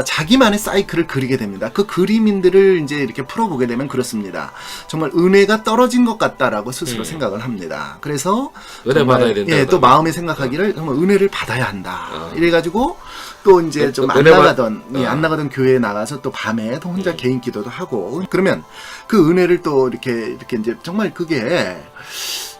자기만의 사이클을 그리게 됩니다. 그 그림인들을 이제 이렇게 풀어보게 되면 그렇습니다. 정말 은혜가 떨어진 것 같다라고 스스로 생각을 합니다. 그래서 은혜 정말, 받아야 된다. 예, 또 마음에 생각하기를 정말 은혜를 받아야 한다. 이래가지고 또 이제 좀 안 은혜 받- 나가던 안 나가던 교회에 나가서 또 밤에 또 혼자 개인 기도도 하고 그러면 그 은혜를 또 이렇게 이제 정말 그게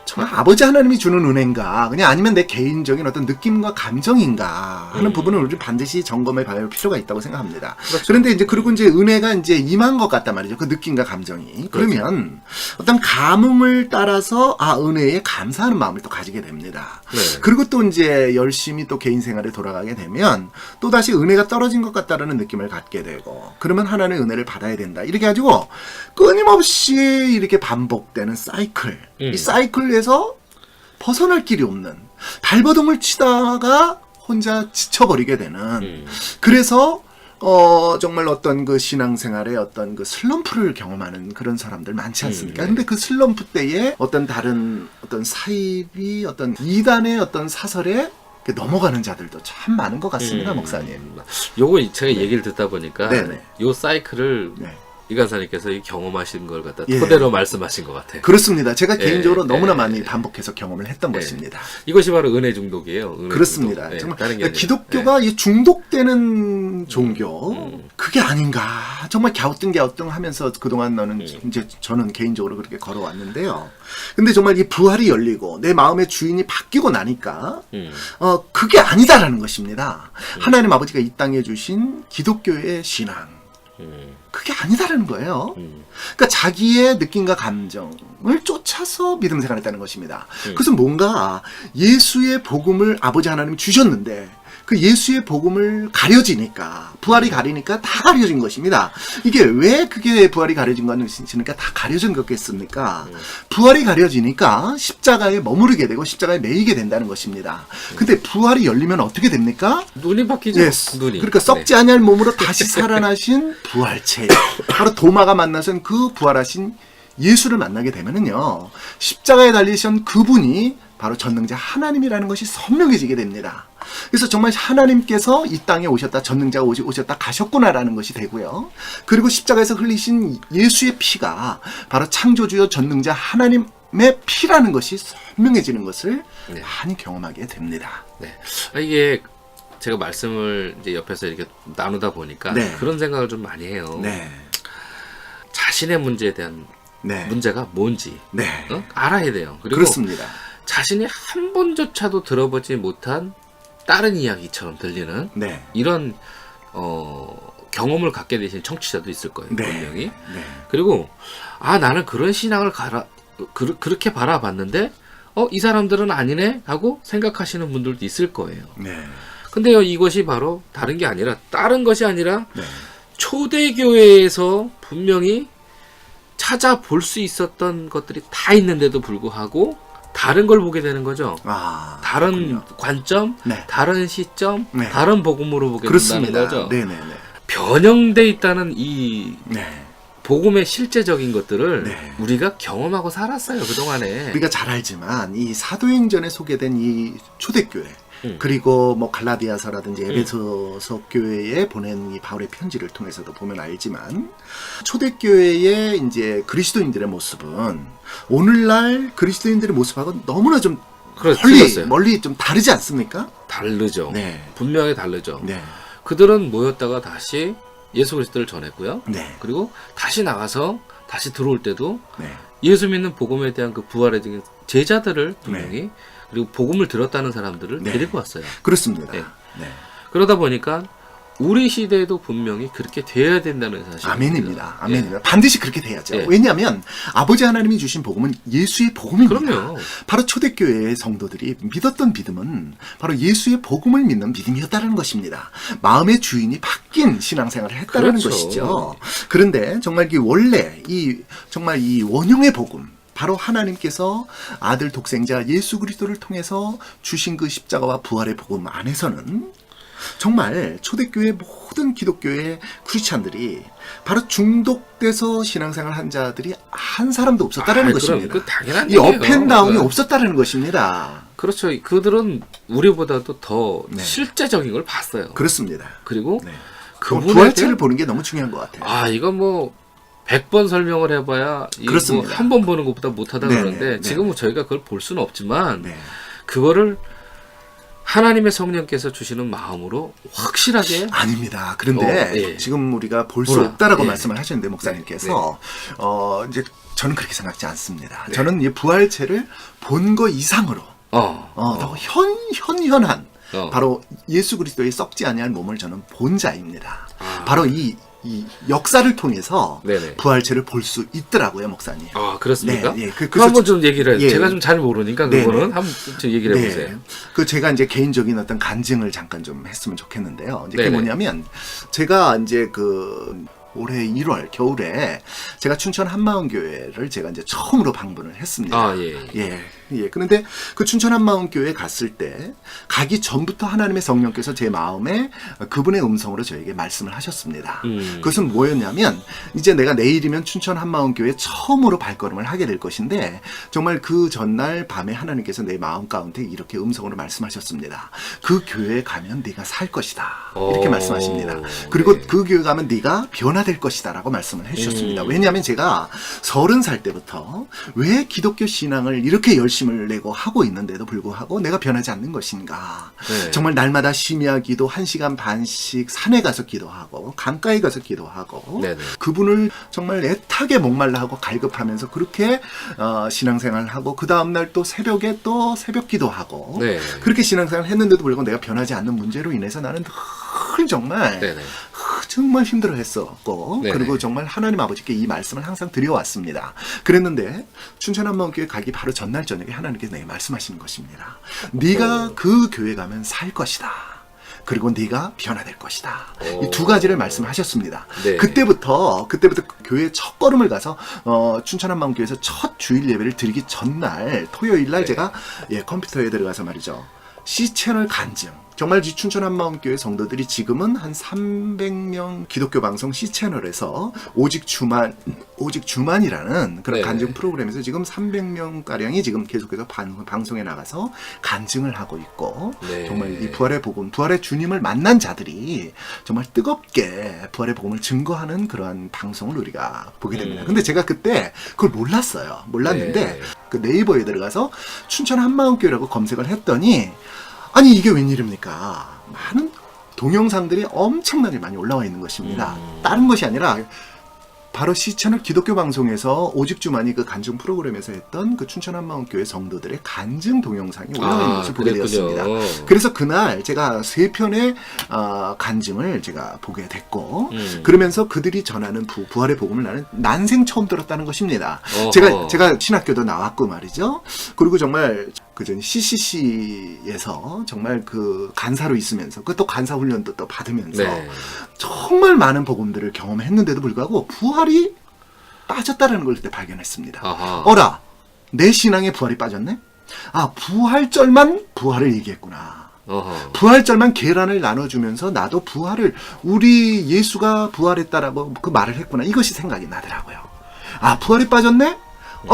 정말 아버지 하나님이 주는 은혜인가 그냥 아니면 내 개인적인 어떤 느낌과 감정인가 하는 부분을 우리 반드시 점검해 봐야 할 필요가 있다고 생각합니다. 그렇죠. 그런데 이제 그리고 이제 은혜가 이제 임한 것 같단 말이죠. 그 느낌과 감정이. 그러면 어떤 감흥을 따라서 은혜에 감사하는 마음을 또 가지게 됩니다. 네. 그리고 또 이제 열심히 또 개인 생활에 돌아가게 되면 또 다시 은혜가 떨어진 것 같다라는 느낌을 갖게 되고 그러면 하나님의 은혜를 받아야 된다. 이렇게 가지고 끊임없이 이렇게 반복되는 사이클. 이 사이클에서 벗어날 길이 없는 발버둥을 치다가 혼자 지쳐버리게 되는 그래서 정말 어떤 그 신앙생활에 어떤 그 슬럼프를 경험하는 그런 사람들 많지 않습니까? 근데 그 슬럼프 때에 어떤 다른 어떤 사입이 어떤 이단의 어떤 사설에 넘어가는 자들도 참 많은 것 같습니다, 목사님. 요거 제가 얘기를 듣다 보니까 네네. 요 사이클을 네. 이 간사님께서 경험하신 걸 갖다 예. 토대로 말씀하신 것 같아요. 그렇습니다. 제가 예, 개인적으로 예, 너무나 예, 많이 예. 반복해서 경험을 했던 예. 것입니다. 이것이 바로 은혜 중독이에요. 은혜 그렇습니다. 중독. 네, 정말 다른 게 아니라. 기독교가 이 중독되는 종교 그게 아닌가 정말 갸우뚱갸우뚱 하면서 그동안 이제 저는 개인적으로 그렇게 걸어왔는데요. 근데 정말 이 부활이 열리고 내 마음의 주인이 바뀌고 나니까 그게 아니다라는 것입니다. 하나님 아버지가 이 땅에 주신 기독교의 신앙 그게 아니다라는 거예요. 그러니까 자기의 느낌과 감정을 쫓아서 믿음 생활했다는 것입니다. 그래서 뭔가 예수의 복음을 아버지 하나님이 주셨는데 그 예수의 복음을 가려지니까, 부활이 가리니까 다 가려진 것입니다. 이게 왜 그게 부활이 가려진 것이니까 다 가려진 거겠습니까? 부활이 가려지니까 십자가에 머무르게 되고 십자가에 매이게 된다는 것입니다. 근데 부활이 열리면 어떻게 됩니까? 눈이 바뀌죠. Yes. 눈이. 그러니까 썩지 아니할 몸으로 다시 살아나신 부활체. 바로 도마가 만나선 그 부활하신 예수를 만나게 되면은요, 십자가에 달리신 그분이 바로 전능자 하나님이라는 것이 선명해지게 됩니다. 그래서 정말 하나님께서 이 땅에 오셨다, 전능자가 오셨다 가셨구나라는 것이 되고요. 그리고 십자가에서 흘리신 예수의 피가 바로 창조주요 전능자 하나님의 피라는 것이 선명해지는 것을 많이 경험하게 됩니다. 네. 이게 제가 말씀을 이제 옆에서 이렇게 나누다 보니까 그런 생각을 좀 많이 해요. 자신의 문제에 대한 문제가 뭔지 알아야 돼요. 그리고 그렇습니다. 자신이 한 번조차도 들어보지 못한 다른 이야기처럼 들리는 이런 경험을 갖게 되신 청취자도 있을 거예요. 분명히. 그리고 나는 그런 신앙을 그렇게 바라봤는데 이 사람들은 아니네 하고 생각하시는 분들도 있을 거예요. 근데요, 이것이 바로 다른 게 아니라, 다른 것이 아니라 초대교회에서 분명히 찾아볼 수 있었던 것들이 다 있는데도 불구하고 다른 걸 보게 되는 거죠. 다른 관점, 다른 시점, 다른 복음으로 보게 된다는 거죠. 변형돼 있다는 이 복음의 실제적인 것들을 우리가 경험하고 살았어요, 그동안에. 우리가 잘 알지만 이 사도행전에 소개된 이 초대교회, 그리고 뭐 갈라디아서라든지 에베소서 교회에 보낸 이 바울의 편지를 통해서도 보면 알지만, 초대교회의 이제 그리스도인들의 모습은 오늘날 그리스도인들의 모습하고 너무나 좀 멀리 좀 다르지 않습니까? 다르죠. 분명히 다르죠. 그들은 모였다가 다시 예수 그리스도를 전했고요. 그리고 다시 나가서 다시 들어올 때도 예수 믿는 복음에 대한 그 부활에 대한 제자들을 분명히 그리고 복음을 들었다는 사람들을 데리고 왔어요. 그렇습니다. 그러다 보니까 우리 시대에도 분명히 그렇게 돼야 된다는 사실. 아멘입니다. 아멘입니다. 반드시 그렇게 돼야죠. 왜냐하면 아버지 하나님이 주신 복음은 예수의 복음입니다. 그럼요. 바로 초대교회의 성도들이 믿었던 믿음은 바로 예수의 복음을 믿는 믿음이었다는 것입니다. 마음의 주인이 바뀐 신앙생활을 했다는 것이죠. 그런데 정말 원래 정말 이 원형의 복음, 바로 하나님께서 아들 독생자 예수 그리스도를 통해서 주신 그 십자가와 부활의 복음 안에서는 정말 초대교회 모든 기독교의 크리스찬들이 바로 중독돼서 신앙생활 한 자들이 한 사람도 없었다라는 것입니다. 당연한 이 업앤다운이 없었다라는 것입니다. 그렇죠. 그들은 우리보다도 더 실제적인 걸 봤어요. 그렇습니다. 그리고 부활체를 보는 게 너무 중요한 것 같아요. 이건 뭐 100번 설명을 해봐야 뭐 한 번 보는 것보다 못하다 그러는데 지금은 저희가 그걸 볼 수는 없지만 그거를 하나님의 성령께서 주시는 마음으로 확실하게. 아닙니다. 그런데 지금 우리가 볼 수 없다라고 말씀을 하셨는데 목사님께서 이제 저는 그렇게 생각지 않습니다. 저는 이 부활체를 본 거 이상으로 더 현현한 바로 예수 그리스도의 썩지 아니할 몸을 저는 본 자입니다. 바로 이 역사를 통해서 부활체를 볼 수 있더라고요, 목사님. 그렇습니까? 그 한번 좀 얘기를 해요. 제가 좀 잘 모르니까 그거는 한번 좀 얘기를 해보세요. 제가 이제 개인적인 어떤 간증을 잠깐 좀 했으면 좋겠는데요. 이제 그게 뭐냐면, 제가 이제 올해 1월 겨울에 제가 춘천 한마음교회를 제가 이제 처음으로 방문을 했습니다. 그런데 그 춘천 한마음교회에 갔을 때 가기 전부터 하나님의 성령께서 제 마음에 그분의 음성으로 저에게 말씀을 하셨습니다. 그것은 뭐였냐면, 이제 내가 내일이면 춘천 한마음교회에 처음으로 발걸음을 하게 될 것인데, 정말 그 전날 밤에 하나님께서 내 마음 가운데 이렇게 음성으로 말씀하셨습니다. 그 교회에 가면 네가 살 것이다, 이렇게 말씀하십니다. 그리고 그 교회 가면 네가 변화될 것이다 라고 말씀을 해주셨습니다. 왜냐하면 제가 30살 때부터 왜 기독교 신앙을 이렇게 열심을 내고 하고 있는데도 불구하고 내가 변하지 않는 것인가. 정말 날마다 심야 기도 1시간 반씩 산에 가서 기도하고 강가에 가서 기도하고 그분을 정말 애타게 목말라 하고 갈급하면서 그렇게 신앙생활을 하고, 그 다음날 또 새벽에 또 새벽 기도하고 그렇게 신앙생활을 했는데도 불구하고 내가 변하지 않는 문제로 인해서 나는 늘 정말 정말 힘들어했었고, 그리고 정말 하나님 아버지께 이 말씀을 항상 드려왔습니다. 그랬는데 춘천 한마음교회 가기 바로 전날 저녁에 하나님께서 내게 말씀하시는 것입니다. 네가 그 교회 가면 살 것이다. 그리고 네가 변화될 것이다. 오. 이 두 가지를 말씀하셨습니다. 네. 그때부터 교회 첫 걸음을 가서 춘천한마음교회에서 첫 주일 예배를 드리기 전날 토요일 날 네. 제가 컴퓨터에 들어가서 말이죠. C채널 간증. 정말 이 춘천한마음교회 성도들이 지금은 한 300명 기독교 방송 C채널에서 오직 주만이라는 그런 네. 간증 프로그램에서 지금 300명 가량이 지금 계속해서 방송에 나가서 간증을 하고 있고 네. 정말 이 부활의 복음, 부활의 주님을 만난 자들이 정말 뜨겁게 부활의 복음을 증거하는 그러한 방송을 우리가 보게 됩니다. 근데 제가 그때 그걸 몰랐어요. 몰랐는데 네. 그 네이버에 들어가서 춘천 한마음교회라고 검색을 했더니 아니 이게 웬일입니까? 많은 동영상들이 엄청나게 많이 올라와 있는 것입니다. 다른 것이 아니라 바로 C채널 기독교 방송에서 오직 주만이 그 간증 프로그램에서 했던 그 춘천 한마음교회 성도들의 간증 동영상이 올라와 있는 것을 보게 그랬군요. 되었습니다. 그래서 그날 제가 3편의 간증을 제가 보게 됐고 그러면서 그들이 전하는 부활의 복음을 나는 난생 처음 들었다는 것입니다. 어허. 제가 신학교도 나왔고 말이죠. 그리고 정말 그전 CCC에서 정말 그 간사로 있으면서 그또 간사 훈련도 또 받으면서 네. 정말 많은 복음들을 경험했는데도 불구하고 부활이 빠졌다라는 걸 그때 발견했습니다. 아하. 어라, 내 신앙에 부활이 빠졌네? 아, 부활절만 부활을 얘기했구나. 어허. 부활절만 계란을 나눠주면서 나도 부활을 우리 예수가 부활했다라고 그 말을 했구나. 이것이 생각이 나더라고요. 아, 부활이 빠졌네?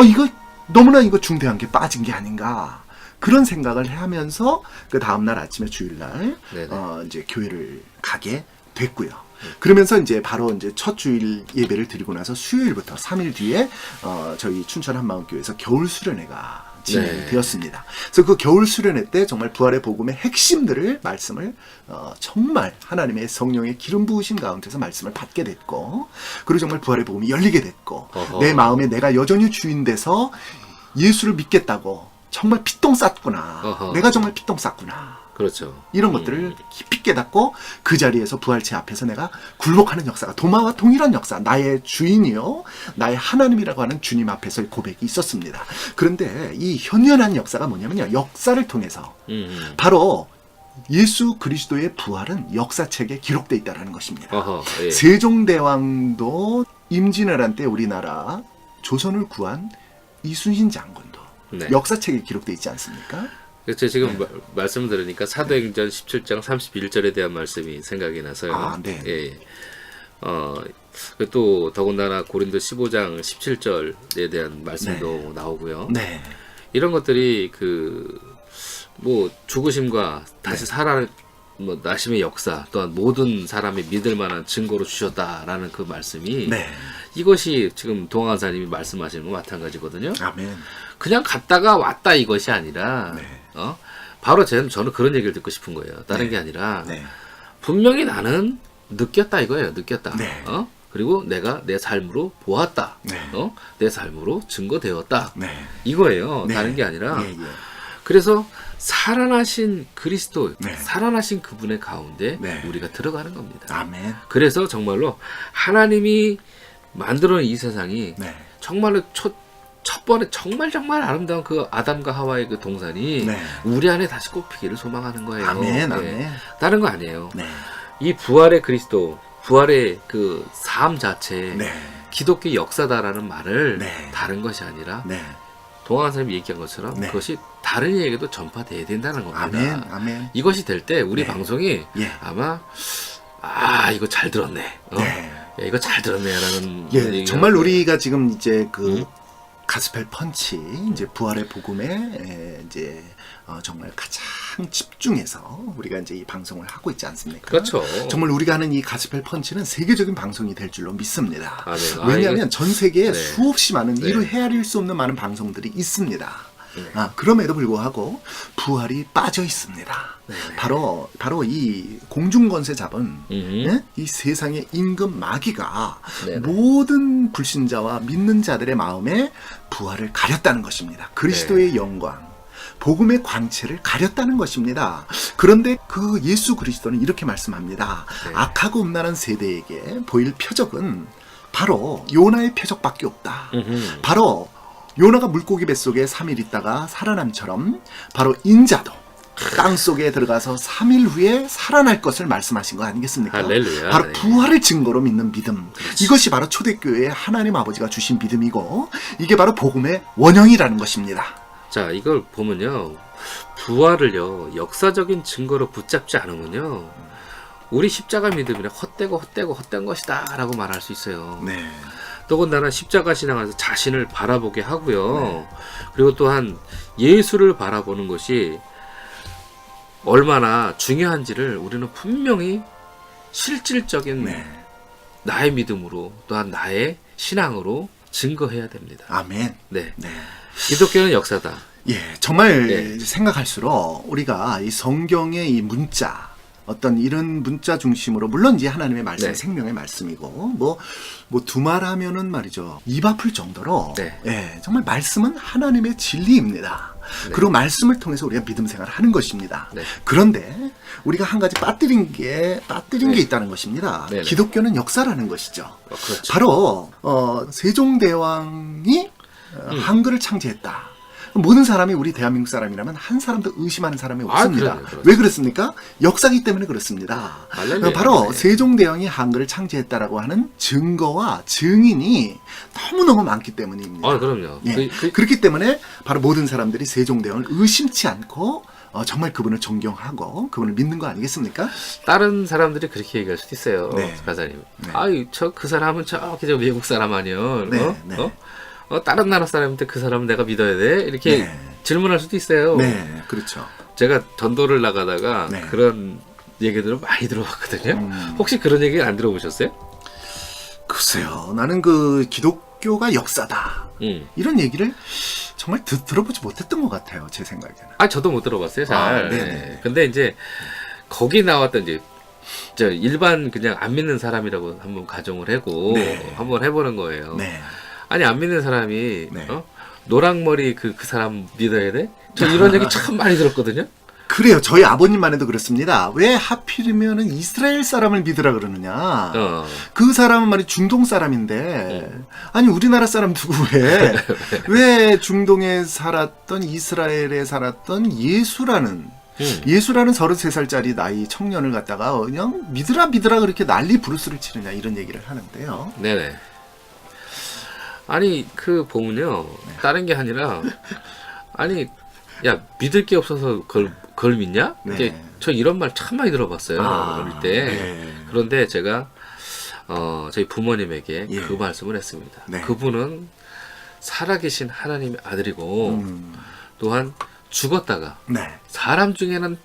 이거 너무나 이거 중대한 게 빠진 게 아닌가. 그런 생각을 하면서 그 다음날 아침에 주일날 네네. 이제 교회를 가게 됐고요. 그러면서 이제 바로 이제 첫 주일 예배를 드리고 나서 수요일부터 3일 뒤에 저희 춘천 한마음교회에서 겨울 수련회가 진행이 네. 되었습니다. 그래서 그 겨울 수련회 때 정말 부활의 복음의 핵심들을 말씀을 정말 하나님의 성령의 기름 부으심 가운데서 말씀을 받게 됐고 그리고 정말 부활의 복음이 열리게 됐고 어허. 내 마음에 내가 여전히 주인 돼서 예수를 믿겠다고 정말 피똥 쌌구나. 어허. 내가 정말 피똥 쌌구나. 그렇죠. 이런 것들을 깊이 깨닫고 그 자리에서 부활체 앞에서 내가 굴복하는 역사가 도마와 동일한 역사, 나의 주인이요 나의 하나님이라고 하는 주님 앞에서의 고백이 있었습니다. 그런데 이 현연한 역사가 뭐냐면요, 역사를 통해서 바로 예수 그리스도의 부활은 역사책에 기록되어 있다는 것입니다. 어허. 예. 세종대왕도 임진왜란 때 우리나라 조선을 구한 이순신 장군도 네. 역사책에 기록되어 있지 않습니까? 그렇죠. 지금 말씀을 들으니까 사도행전 17장 31절에 대한 말씀이 생각이 나서요. 아, 네. 예. 또 더군다나 고린도 15장 17절에 대한 말씀도 나오고요. 네. 이런 것들이 뭐 죽으심과 다시 나심의 역사 또한 모든 사람이 믿을 만한 증거로 주셨다라는 그 말씀이 네. 이것이 지금 동화사님이 말씀하시는 거 마찬가지거든요. 아멘. 그냥 갔다가 왔다 이것이 아니라 네. 바로 저는 그런 얘기를 듣고 싶은 거예요. 다른 네. 게 아니라 네. 분명히 나는 느꼈다 이거예요. 느꼈다. 네. 그리고 내가 내 삶으로 보았다. 네. 내 삶으로 증거되었다. 네. 이거예요. 네. 다른 게 아니라 예, 예. 그래서 살아나신 그리스도, 네. 살아나신 그분의 가운데 네. 우리가 들어가는 겁니다. 아멘. 그래서 정말로 하나님이 만들어낸 이 세상이 네. 정말로 첫 번에 정말 아름다운 그 아담과 하와의 그 동산이 네. 우리 안에 다시 꽃피기를 소망하는 거예요. 아멘. 네. 아멘. 다른 거 아니에요. 네. 이 부활의 그리스도, 부활의 그 삶 자체, 네. 기독교 역사다라는 말을 네. 다른 것이 아니라 네. 동안 사람이 얘기한 것처럼 네. 그것이 다른 이에게도 전파돼야 된다는 겁니다. 아멘. 아멘. 이것이 될 때 우리 네. 방송이 예. 아마 이거 잘 들었네. 네. 야, 이거 잘 들었네라는 예, 얘기가 정말 우리가 지금 이제 그 음? 가스펠 펀치 이제 부활의 복음에 이제 정말 가장 집중해서 우리가 이제 이 방송을 하고 있지 않습니까? 그렇죠. 정말 우리가 하는 이 가스펠 펀치는 세계적인 방송이 될 줄로 믿습니다. 아, 네. 왜냐하면 이거- 전 세계에 네. 수없이 많은 네. 이루 헤아릴 수 없는 많은 방송들이 있습니다. 네. 그럼에도 불구하고 부활이 빠져 있습니다. 네. 바로 이 공중권세 잡은 음흠. 이 세상의 임금 마귀가 네네. 모든 불신자와 믿는 자들의 마음에 부활을 가렸다는 것입니다. 그리스도의 영광, 복음의 광채를 가렸다는 것입니다. 그런데 그 예수 그리스도는 이렇게 말씀합니다. 네. 악하고 음란한 세대에게 보일 표적은 바로 요나의 표적밖에 없다. 음흠. 바로 요나가 물고기 뱃속에 3일 있다가 살아남처럼 바로 인자도 땅 속에 들어가서 3일 후에 살아날 것을 말씀하신 거 아니겠습니까? 할렐루야. 바로 네. 부활을 증거로 믿는 믿음. 이것이 바로 초대교회에 하나님 아버지가 주신 믿음이고 이게 바로 복음의 원형이라는 것입니다. 자, 이걸 보면요. 부활을요. 역사적인 증거로 붙잡지 않으면요. 우리 십자가 믿음이란 헛된 것이다 라고 말할 수 있어요. 네. 더군다나 십자가 신앙에서 자신을 바라보게 하고요. 그리고 또한 예수를 바라보는 것이 얼마나 중요한지를 우리는 분명히 실질적인 나의 믿음으로 또한 나의 신앙으로 증거해야 됩니다. 아멘. 네. 네. 기독교는 역사다. 예, 정말 네. 생각할수록 우리가 이 성경의 이 문자 어떤 이런 문자 중심으로 물론 이제 하나님의 말씀 네. 생명의 말씀이고 뭐 두말하면은 말이죠 입 아플 정도로 네. 예, 정말 말씀은 하나님의 진리입니다. 네. 그리고 말씀을 통해서 우리가 믿음 생활을 하는 것입니다. 네. 그런데 우리가 한 가지 빠뜨린 게 있다는 것입니다. 네, 네. 기독교는 역사라는 것이죠. 그렇죠. 바로 세종대왕이 한글을 창제했다. 모든 사람이 우리 대한민국 사람이라면 한 사람도 의심하는 사람이 없습니다. 그럼요. 왜 그렇습니까? 역사기 때문에 그렇습니다. 바로 네. 세종대왕이 한글을 창제했다라고 하는 증거와 증인이 너무너무 많기 때문입니다. 그럼요. 예. 그렇기 때문에 바로 모든 사람들이 세종대왕을 의심치 않고 정말 그분을 존경하고 그분을 믿는 거 아니겠습니까? 다른 사람들이 그렇게 얘기할 수도 있어요. 네. 가사님. 네. 아유, 그 사람은 저기 저 외국 사람 아니요. 네, 네. 다른 나라 사람인데 그 사람은 내가 믿어야 돼? 이렇게 질문할 수도 있어요. 네, 그렇죠. 제가 전도를 나가다가 네. 그런 얘기들을 많이 들어봤거든요. 혹시 그런 얘기 안 들어보셨어요? 글쎄요, 나는 그 기독교가 역사다. 이런 얘기를 정말 들어보지 못했던 것 같아요, 제 생각에는. 저도 못 들어봤어요, 잘. 네네. 네. 근데 이제 거기 나왔던 이제 저 일반 그냥 안 믿는 사람이라고 한번 가정을 하고 네. 한번 해보는 거예요. 네. 아니 안 믿는 사람이 네. 노랑머리 그 사람 믿어야 돼? 저 이런 얘기 참 많이 들었거든요. 그래요. 저희 아버님만 해도 그렇습니다. 왜 하필이면은 이스라엘 사람을 믿으라 그러느냐. 그 사람은 말이 중동 사람인데, 아니, 우리나라 사람 두고 왜 중동에 살았던, 이스라엘에 살았던 예수라는 33살짜리 나이 청년을 갖다가 그냥 믿으라 그렇게 난리 부르스를 치느냐, 이런 얘기를 하는데요. 네네. 아니, 보면요. 다른 게 아니라, 아니, 야, 믿을 게 없어서 그걸 믿냐? 네. 이제 저 이런 말 참 많이 들어봤어요. 어릴 때. 네. 그런데 제가, 저희 부모님에게 예. 그 말씀을 했습니다. 네. 그분은 살아계신 하나님의 아들이고, 또한 죽었다가, 네. 사람 중에는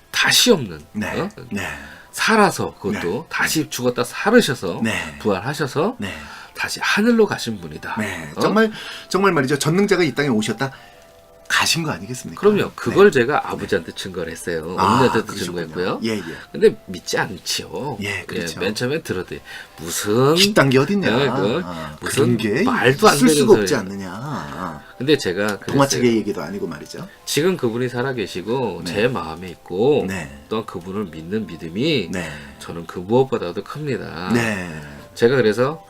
다시 없는, 네. 네. 살아서, 그것도 다시 죽었다 살으셔서, 네. 부활하셔서, 네. 다시 하늘로 가신 분이다. 네. 정말 말이죠. 전능자가 이 땅에 오셨다. 가신 거 아니겠습니까? 그럼요. 그걸 제가 아버지한테 증거를 했어요. 어머니한테도 그러시군요. 증거했고요. 예, 예. 근데 믿지 않지요. 예, 그렇죠. 맨 처음에 들었더니 무슨 식단 게 어딨냐. 네, 그런 무슨 게 말도 안 있을 되는 수가 소리. 없지 않느냐. 근데 제가 그랬어요. 동화책의 얘기도 아니고 말이죠. 지금 그분이 살아계시고 네. 제 마음에 있고 네. 또한 그분을 믿는 믿음이 네. 저는 그 무엇보다도 큽니다. 네. 제가 그래서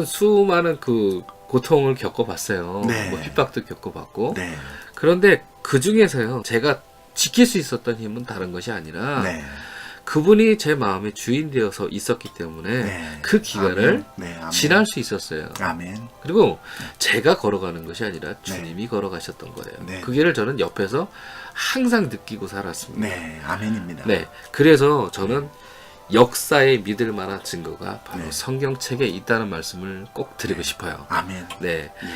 수많은 그 고통을 겪어봤어요. 네. 뭐 핍박도 겪어봤고. 네. 그런데 그 중에서요, 제가 지킬 수 있었던 힘은 다른 것이 아니라, 네. 그분이 제 마음의 주인 되어서 있었기 때문에, 네. 그 기간을 아멘. 지날 수 있었어요. 아멘. 그리고 제가 걸어가는 것이 아니라 주님이 걸어가셨던 거예요. 네. 그 길을 저는 옆에서 항상 느끼고 살았습니다. 네. 아멘입니다. 네. 그래서 저는 역사에 믿을 만한 증거가 바로 네. 성경책에 있다는 말씀을 꼭 드리고 싶어요. 아멘. 네. 예.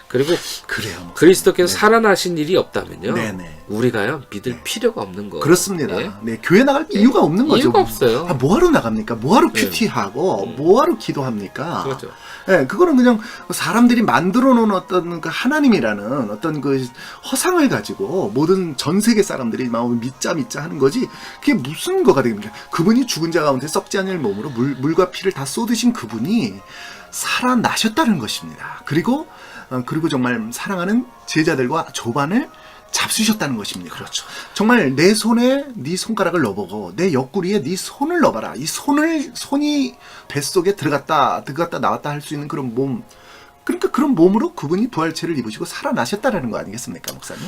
그리고 그래요. 그리스도께서 살아나신 일이 없다면요. 네네. 우리가요 믿을 필요가 없는 거예요. 그렇습니다. 예? 네. 교회 나갈 이유가 없는 거죠. 이유가 없어요. 뭐하러 나갑니까? 뭐하러 큐티하고 뭐하러 기도합니까? 그렇죠. 네, 그거는 그냥 사람들이 만들어 놓은 어떤 그 하나님이라는 어떤 그 허상을 가지고 모든 전 세계 사람들이 막 믿자 하는 거지. 그게 무슨 거가 됩니까? 그분이 죽은 자 가운데 썩지 않을 몸으로 물과 피를 다 쏟으신 그분이 살아나셨다는 것입니다. 그리고 정말 사랑하는 제자들과 조반을 잡수셨다는 것입니다. 그렇죠. 정말 내 손에 네 손가락을 넣어보고 내 옆구리에 네 손을 넣어봐라. 이 손이 뱃속에 들어갔다 나왔다 할 수 있는 그런 몸, 그러니까 그런 몸으로 그분이 부활체를 입으시고 살아나셨다라는 거 아니겠습니까, 목사님?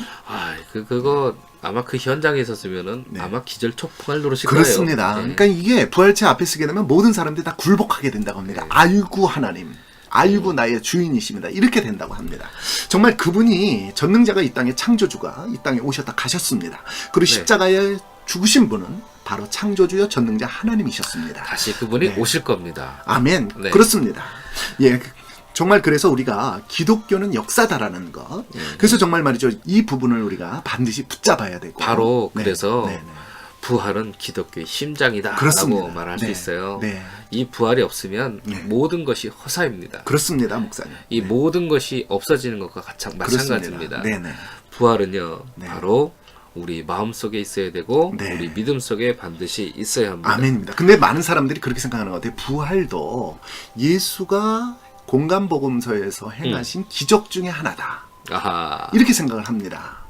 그거 아마 그 현장에 있었으면은 아마 기절 촉풍할 노릇일 그렇습니다. 거예요. 그러니까 이게 부활체 앞에 쓰게 되면 모든 사람들이 다 굴복하게 된다고 합니다. 아이고 하나님, 아이고 나의 주인이십니다. 이렇게 된다고 합니다. 정말 그분이 전능자가 이 땅의 창조주가 이 땅에 오셨다 가셨습니다. 그리고 십자가에 죽으신 분은 바로 창조주여 전능자 하나님이셨습니다. 다시 그분이 오실 겁니다. 아멘. 네. 그렇습니다. 예. 정말 그래서 우리가 기독교는 역사다라는 것. 그래서 정말 말이죠. 이 부분을 우리가 반드시 붙잡아야 되고. 바로 네. 그래서 네. 네. 부활은 기독교의 심장이다 그렇습니다. 라고 말할 수 네. 있어요. 네. 이 부활이 없으면 네. 모든 것이 허사입니다. 그렇습니다, 목사님. 이 모든 것이 없어지는 것과 마찬가지입니다. 네네. 부활은요, 네. 바로 우리 마음속에 있어야 되고 네. 우리 믿음 속에 반드시 있어야 합니다. 아멘입니다. 근데 많은 사람들이 그렇게 생각하는 것 같아요. 부활도 예수가 공간복음서에서 행하신 기적 중에 하나다. 아하. 이렇게 생각을 합니다.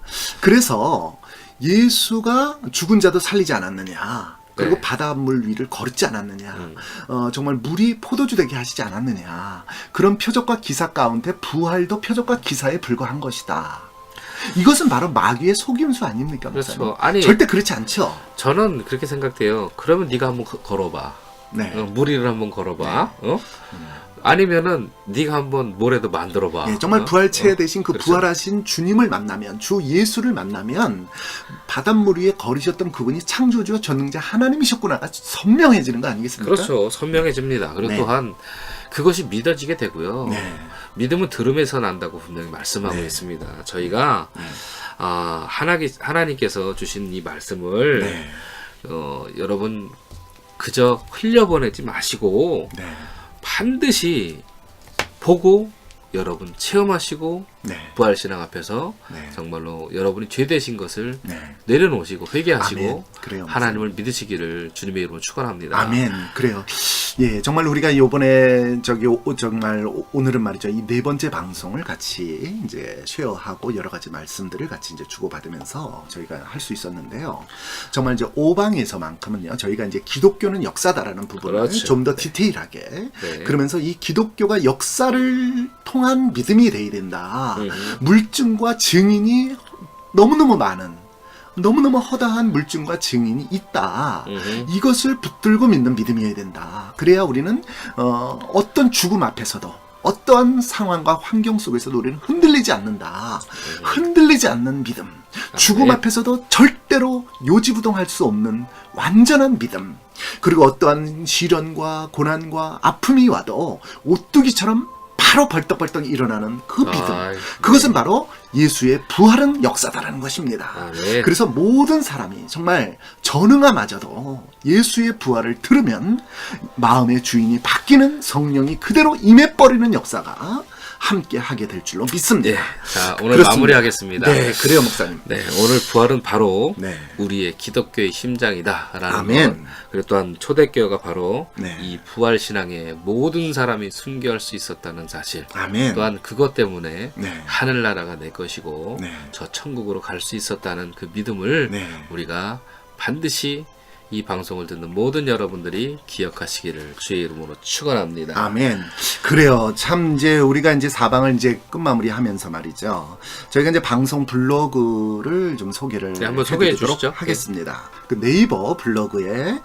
그래서 예수가 죽은 자도 살리지 않았느냐. 그리고 네. 바닷물 위를 걸었지 않았느냐. 정말 물이 포도주 되게 하시지 않았느냐. 그런 표적과 기사 가운데 부활도 표적과 기사에 불과한 것이다. 이것은 바로 마귀의 속임수 아닙니까? 그렇죠. 목사님? 아니, 절대 그렇지 않죠. 저는 그렇게 생각돼요. 그러면 네가 한번 걸어봐. 네. 물 위를 한번 걸어봐. 아니면은 네가 한번 모래도 만들어봐. 예, 정말 부활체 대신 그 그렇죠. 부활하신 주님을 만나면, 주 예수를 만나면 바닷물 위에 걸으셨던 그분이 창조주와 전능자 하나님이셨구나가 선명해지는 거 아니겠습니까? 그렇죠. 선명해집니다. 그리고 네. 또한 그것이 믿어지게 되고요. 네. 믿음은 들음에서 난다고 분명히 말씀하고 네. 있습니다. 저희가 네. 하나님께서 주신 이 말씀을 네. 여러분 그저 흘려보내지 마시고 네. 반드시 보고 여러분 체험하시고 네. 부활신앙 앞에서 네. 정말로 여러분이 죄되신 것을 네. 내려놓으시고 회개하시고 아멘. 그래요, 하나님을 믿으시기를 주님의 이름으로 축원합니다. 아멘. 그래요. 예, 정말 우리가 요번에 정말 오늘은 말이죠. 이 네 번째 방송을 같이 이제 쉐어하고 여러 가지 말씀들을 같이 이제 주고받으면서 저희가 할 수 있었는데요. 정말 이제 5방에서만큼은요. 저희가 이제 기독교는 역사다라는 부분을 그렇죠. 좀 더 디테일하게 네. 그러면서 이 기독교가 역사를 통한 믿음이 돼야 된다. 물증과 증인이 너무너무 많은 너무너무 허다한 물증과 증인이 있다. 이것을 붙들고 믿는 믿음이어야 된다. 그래야 우리는 어떤 죽음 앞에서도 어떠한 상황과 환경 속에서도 우리는 흔들리지 않는다. 흔들리지 않는 믿음. 죽음 앞에서도 절대로 요지부동할 수 없는 완전한 믿음. 그리고 어떠한 시련과 고난과 아픔이 와도 오뚜기처럼 바로 벌떡벌떡 일어나는 그 믿음. 그것은 바로 예수의 부활은 역사다라는 것입니다. 네. 그래서 모든 사람이 정말 전응아마저도 예수의 부활을 들으면 마음의 주인이 바뀌는 성령이 그대로 임해버리는 역사가 함께 하게 될 줄로 믿습니다. 네. 자, 오늘 그렇습니다. 마무리하겠습니다. 네, 그래요, 목사님. 네, 오늘 부활은 바로 네. 우리의 기독교의 심장이다라는 아멘. 것. 그리고 또한 초대교회가 바로 네. 이 부활 신앙에 모든 사람이 순교할 수 있었다는 사실. 아멘. 또한 그것 때문에 네. 하늘나라가 내 것이고 네. 저 천국으로 갈 수 있었다는 그 믿음을 네. 우리가 반드시 이 방송을 듣는 모든 여러분들이 기억하시기를 주의 이름으로 축원합니다. 아멘. 그래요. 참 이제 우리가 이제 4방을 이제 끝마무리하면서 말이죠. 저희가 이제 방송 블로그를 좀 소개를 네, 한번 소개해 해드리도록 주시죠. 하겠습니다. 그 네이버 블로그에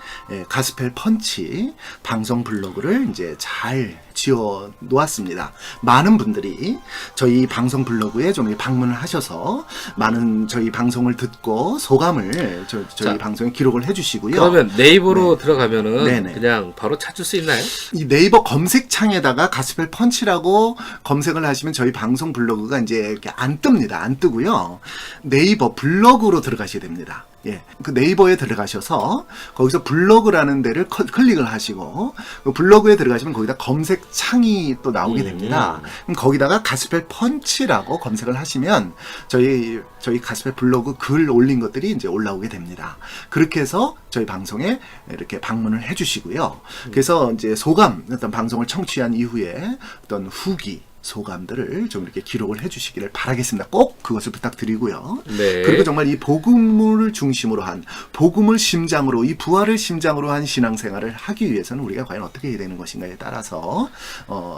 가스펠 펀치 방송 블로그를 이제 잘 지어 놓았습니다. 많은 분들이 저희 방송 블로그에 좀 방문을 하셔서 많은 저희 방송을 듣고 소감을 저희 자, 방송에 기록을 해주시고요. 그러면 네이버로 들어가면은 네네. 그냥 바로 찾을 수 있나요? 이 네이버 검색창에다가 가스펠 펀치라고 검색을 하시면 저희 방송 블로그가 이제 이렇게 안 뜹니다. 안 뜨고요. 네이버 블로그로 들어가셔야 됩니다. 예, 그 네이버에 들어가셔서 거기서 블로그라는 데를 클릭을 하시고 그 블로그에 들어가시면 거기다 검색창이 또 나오게 됩니다. 그럼 거기다가 가스펠 펀치라고 검색을 하시면 저희 가스펠 블로그 글 올린 것들이 이제 올라오게 됩니다. 그렇게 해서 저희 방송에 이렇게 방문을 해주시고요. 그래서 이제 소감, 어떤 방송을 청취한 이후에 어떤 후기 소감들을 좀 이렇게 기록을 해주시기를 바라겠습니다. 꼭 그것을 부탁드리고요. 네. 그리고 정말 이 복음을 중심으로 한, 복음을 심장으로, 이 부활을 심장으로 한 신앙생활을 하기 위해서는 우리가 과연 어떻게 해야 되는 것인가에 따라서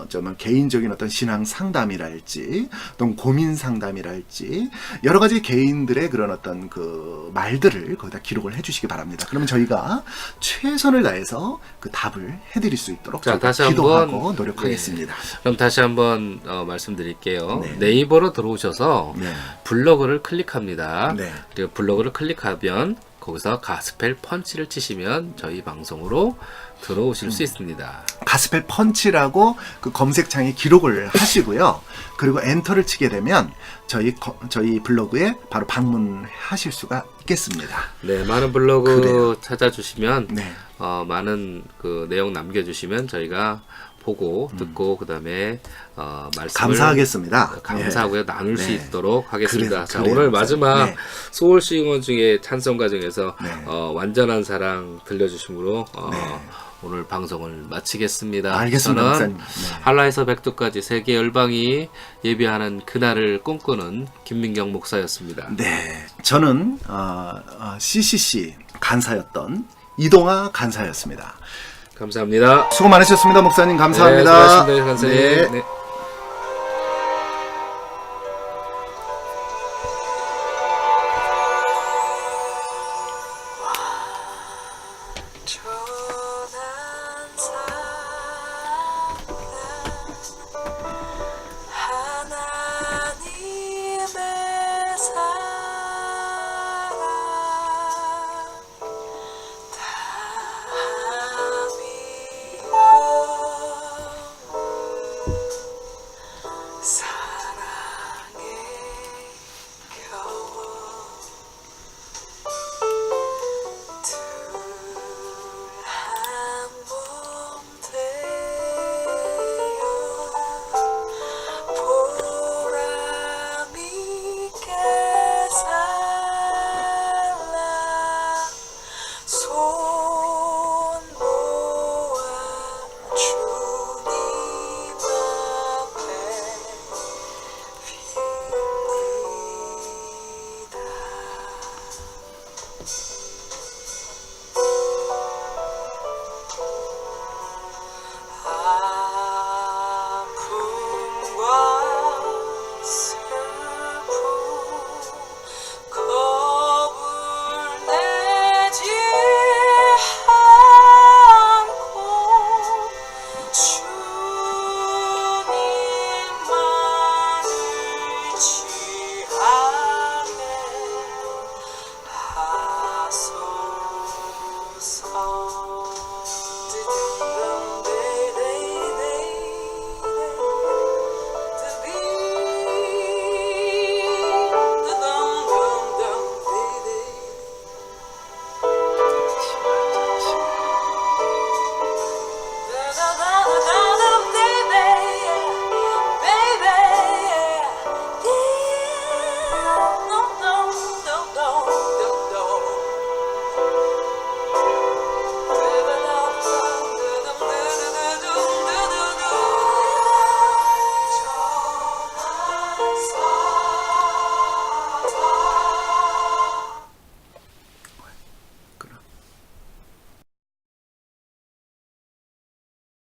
정말 개인적인 어떤 신앙 상담이랄지, 또는 고민 상담이랄지, 여러 가지 개인들의 그런 어떤 그 말들을 거기다 기록을 해주시기 바랍니다. 그러면 저희가 최선을 다해서 그 답을 해드릴 수 있도록 자, 다시 기도하고 한번 노력하겠습니다. 그럼 다시 한번 말씀드릴게요. 네. 네이버로 들어오셔서 네. 블로그를 클릭합니다. 네. 그리고 블로그를 클릭하면 거기서 가스펠 펀치를 치시면 저희 방송으로 들어오실 수 있습니다. 가스펠 펀치라고 그 검색창에 기록을 하시고요. 그리고 엔터를 치게 되면 저희 블로그에 바로 방문하실 수가 있겠습니다. 네, 많은 블로그 그래요. 찾아주시면 네. 많은 그 내용 남겨주시면 저희가 보고 듣고 그다음에 말씀을 감사하겠습니다. 감사하고요. 네. 나눌 수 네. 있도록 하겠습니다. 자, 그래요. 오늘 마지막 네. 소울 싱어 중에 찬송 과정에서 네. 완전한 사랑 들려주심으로 네. 오늘 방송을 마치겠습니다. 알겠습니다, 저는 목사님. 네. 한라에서 백두까지 세계 열방이 예배하는 그날을 꿈꾸는 김민경 목사였습니다. 네, 저는 CCC 간사였던 이동아 간사였습니다. 감사합니다. 수고 많으셨습니다, 목사님. 감사합니다. 네, 수고하셨습니다, 간사님. 네. 네.